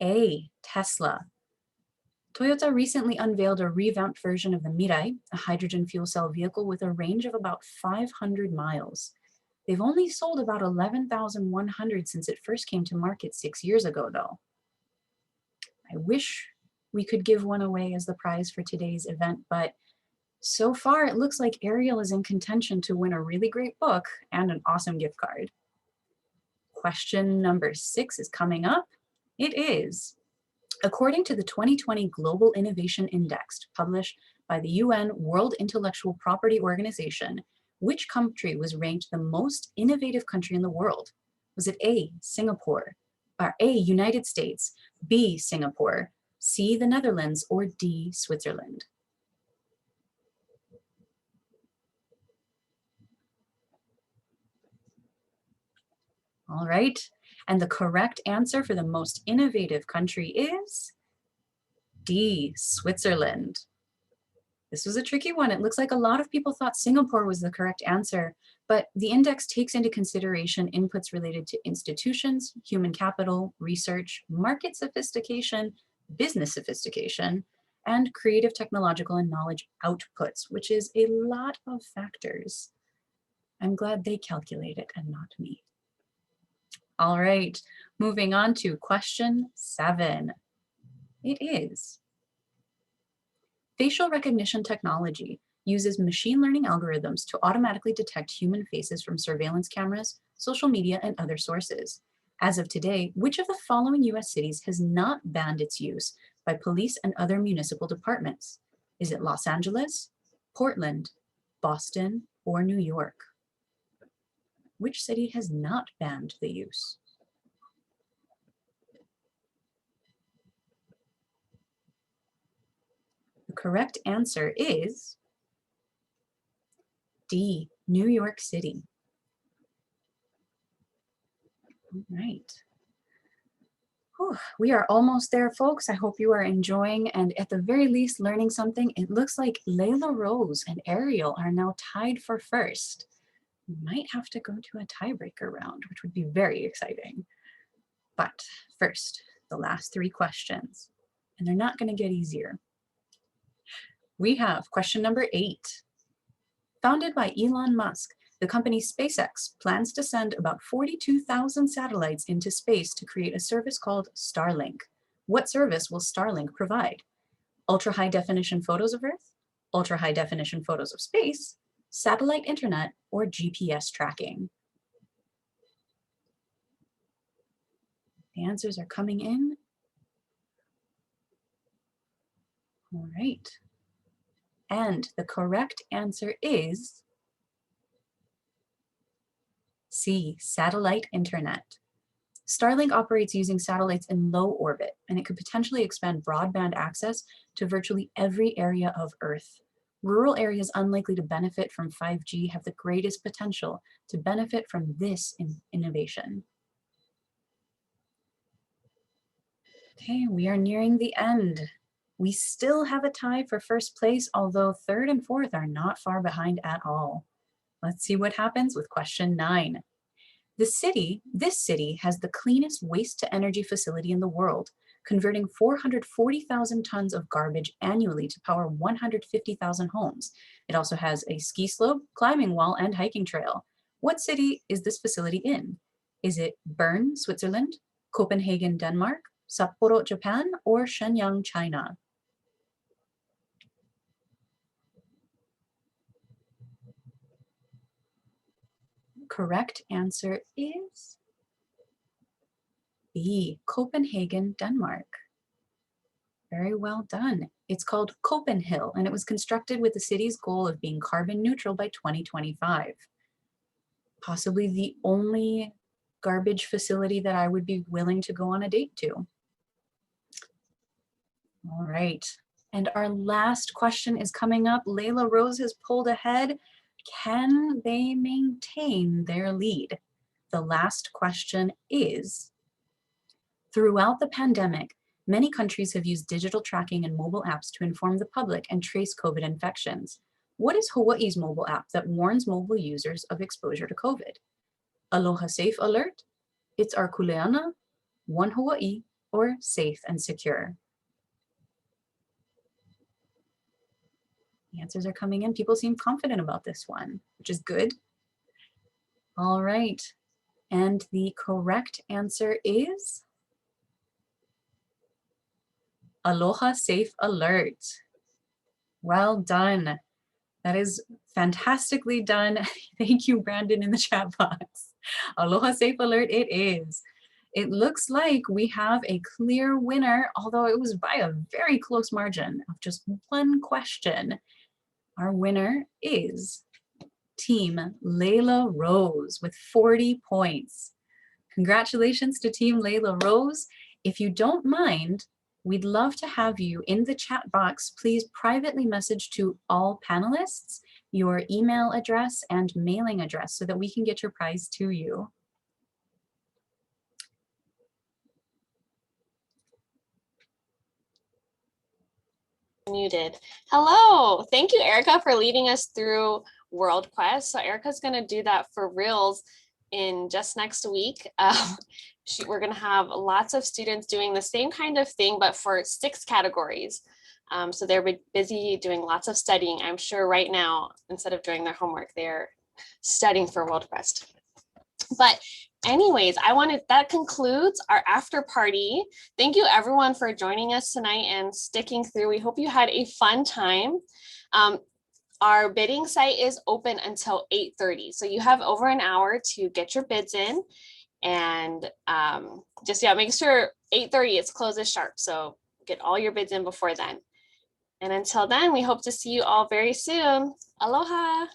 N: A, Tesla. Toyota recently unveiled a revamped version of the Mirai, a hydrogen fuel cell vehicle with a range of about 500 miles. They've only sold about 11,100 since it first came to market 6 years ago, though. I wish we could give one away as the prize for today's event, but so far it looks like Ariel is in contention to win a really great book and an awesome gift card. Question number 6 is coming up. It is, according to the 2020 Global Innovation Index published by the UN World Intellectual Property Organization, which country was ranked the most innovative country in the world? Was it A, Singapore, or A, United States, B, Singapore, C, the Netherlands, or D, Switzerland? All right, and the correct answer for the most innovative country is D, Switzerland. This was a tricky one. It looks like a lot of people thought Singapore was the correct answer, but the index takes into consideration inputs related to institutions, human capital, research, market sophistication, business sophistication, and creative technological and knowledge outputs, which is a lot of factors. I'm glad they calculate it and not me. All right, moving on to question 7. It is, facial recognition technology uses machine learning algorithms to automatically detect human faces from surveillance cameras, social media, and other sources. As of today, which of the following US cities has not banned its use by police and other municipal departments? Is it Los Angeles, Portland, Boston, or New York? Which city has not banned the use? The correct answer is D, New York City. All right. Whew, we are almost there, folks. I hope you are enjoying and at the very least learning something. It looks like Layla Rose and Ariel are now tied for first. We might have to go to a tiebreaker round, which would be very exciting. But first, the last three questions, and they're not going to get easier. We have question number 8. Founded by Elon Musk, the company SpaceX plans to send about 42,000 satellites into space to create a service called Starlink. What service will Starlink provide? Ultra-high definition photos of Earth, ultra-high definition photos of space, satellite internet, or GPS tracking? The answers are coming in. All right. And the correct answer is C, satellite internet. Starlink operates using satellites in low orbit, and it could potentially expand broadband access to virtually every area of Earth. Rural areas unlikely to benefit from 5G have the greatest potential to benefit from this innovation. Okay, we are nearing the end. We still have a tie for first place, although third and fourth are not far behind at all. Let's see what happens with question 9. This city has the cleanest waste to energy facility in the world, converting 440,000 tons of garbage annually to power 150,000 homes. It also has a ski slope, climbing wall, and hiking trail. What city is this facility in? Is it Bern, Switzerland, Copenhagen, Denmark, Sapporo, Japan, or Shenyang, China? Correct answer is B, Copenhagen, Denmark. Very well done. It's called Copenhill, and it was constructed with the city's goal of being carbon neutral by 2025. Possibly the only garbage facility that I would be willing to go on a date to. All right, and our last question is coming up. Layla Rose has pulled ahead. Can they maintain their lead? The last question is, throughout the pandemic, many countries have used digital tracking and mobile apps to inform the public and trace COVID infections. What is Hawaii's mobile app that warns mobile users of exposure to COVID? Aloha Safe Alert, It's Our Kuleana, One Hawaii, or Safe and Secure? The answers are coming in. People seem confident about this one, which is good. All right, and the correct answer is Aloha Safe Alert. Well done. That is fantastically done. Thank you, Brandon, in the chat box. Aloha Safe Alert it is. It looks like we have a clear winner, although it was by a very close margin of just one question. Our winner is Team Layla Rose with 40 points. Congratulations to Team Layla Rose. If you don't mind, we'd love to have you in the chat box. Please privately message to all panelists your email address and mailing address so that we can get your prize to you.
L: Muted. Hello. Thank you, Erica, for leading us through World Quest. So Erica's going to do that for reals in just next week. We're going to have lots of students doing the same kind of thing, but for 6 categories. So they're busy doing lots of studying. I'm sure right now, instead of doing their homework, they're studying for World Quest. But anyways, that concludes our after party. Thank you everyone for joining us tonight and sticking through. We hope you had a fun time. Our bidding site is open until 8:30. So you have over an hour to get your bids in, and just make sure 8:30 it closes sharp. So get all your bids in before then. And until then, we hope to see you all very soon. Aloha.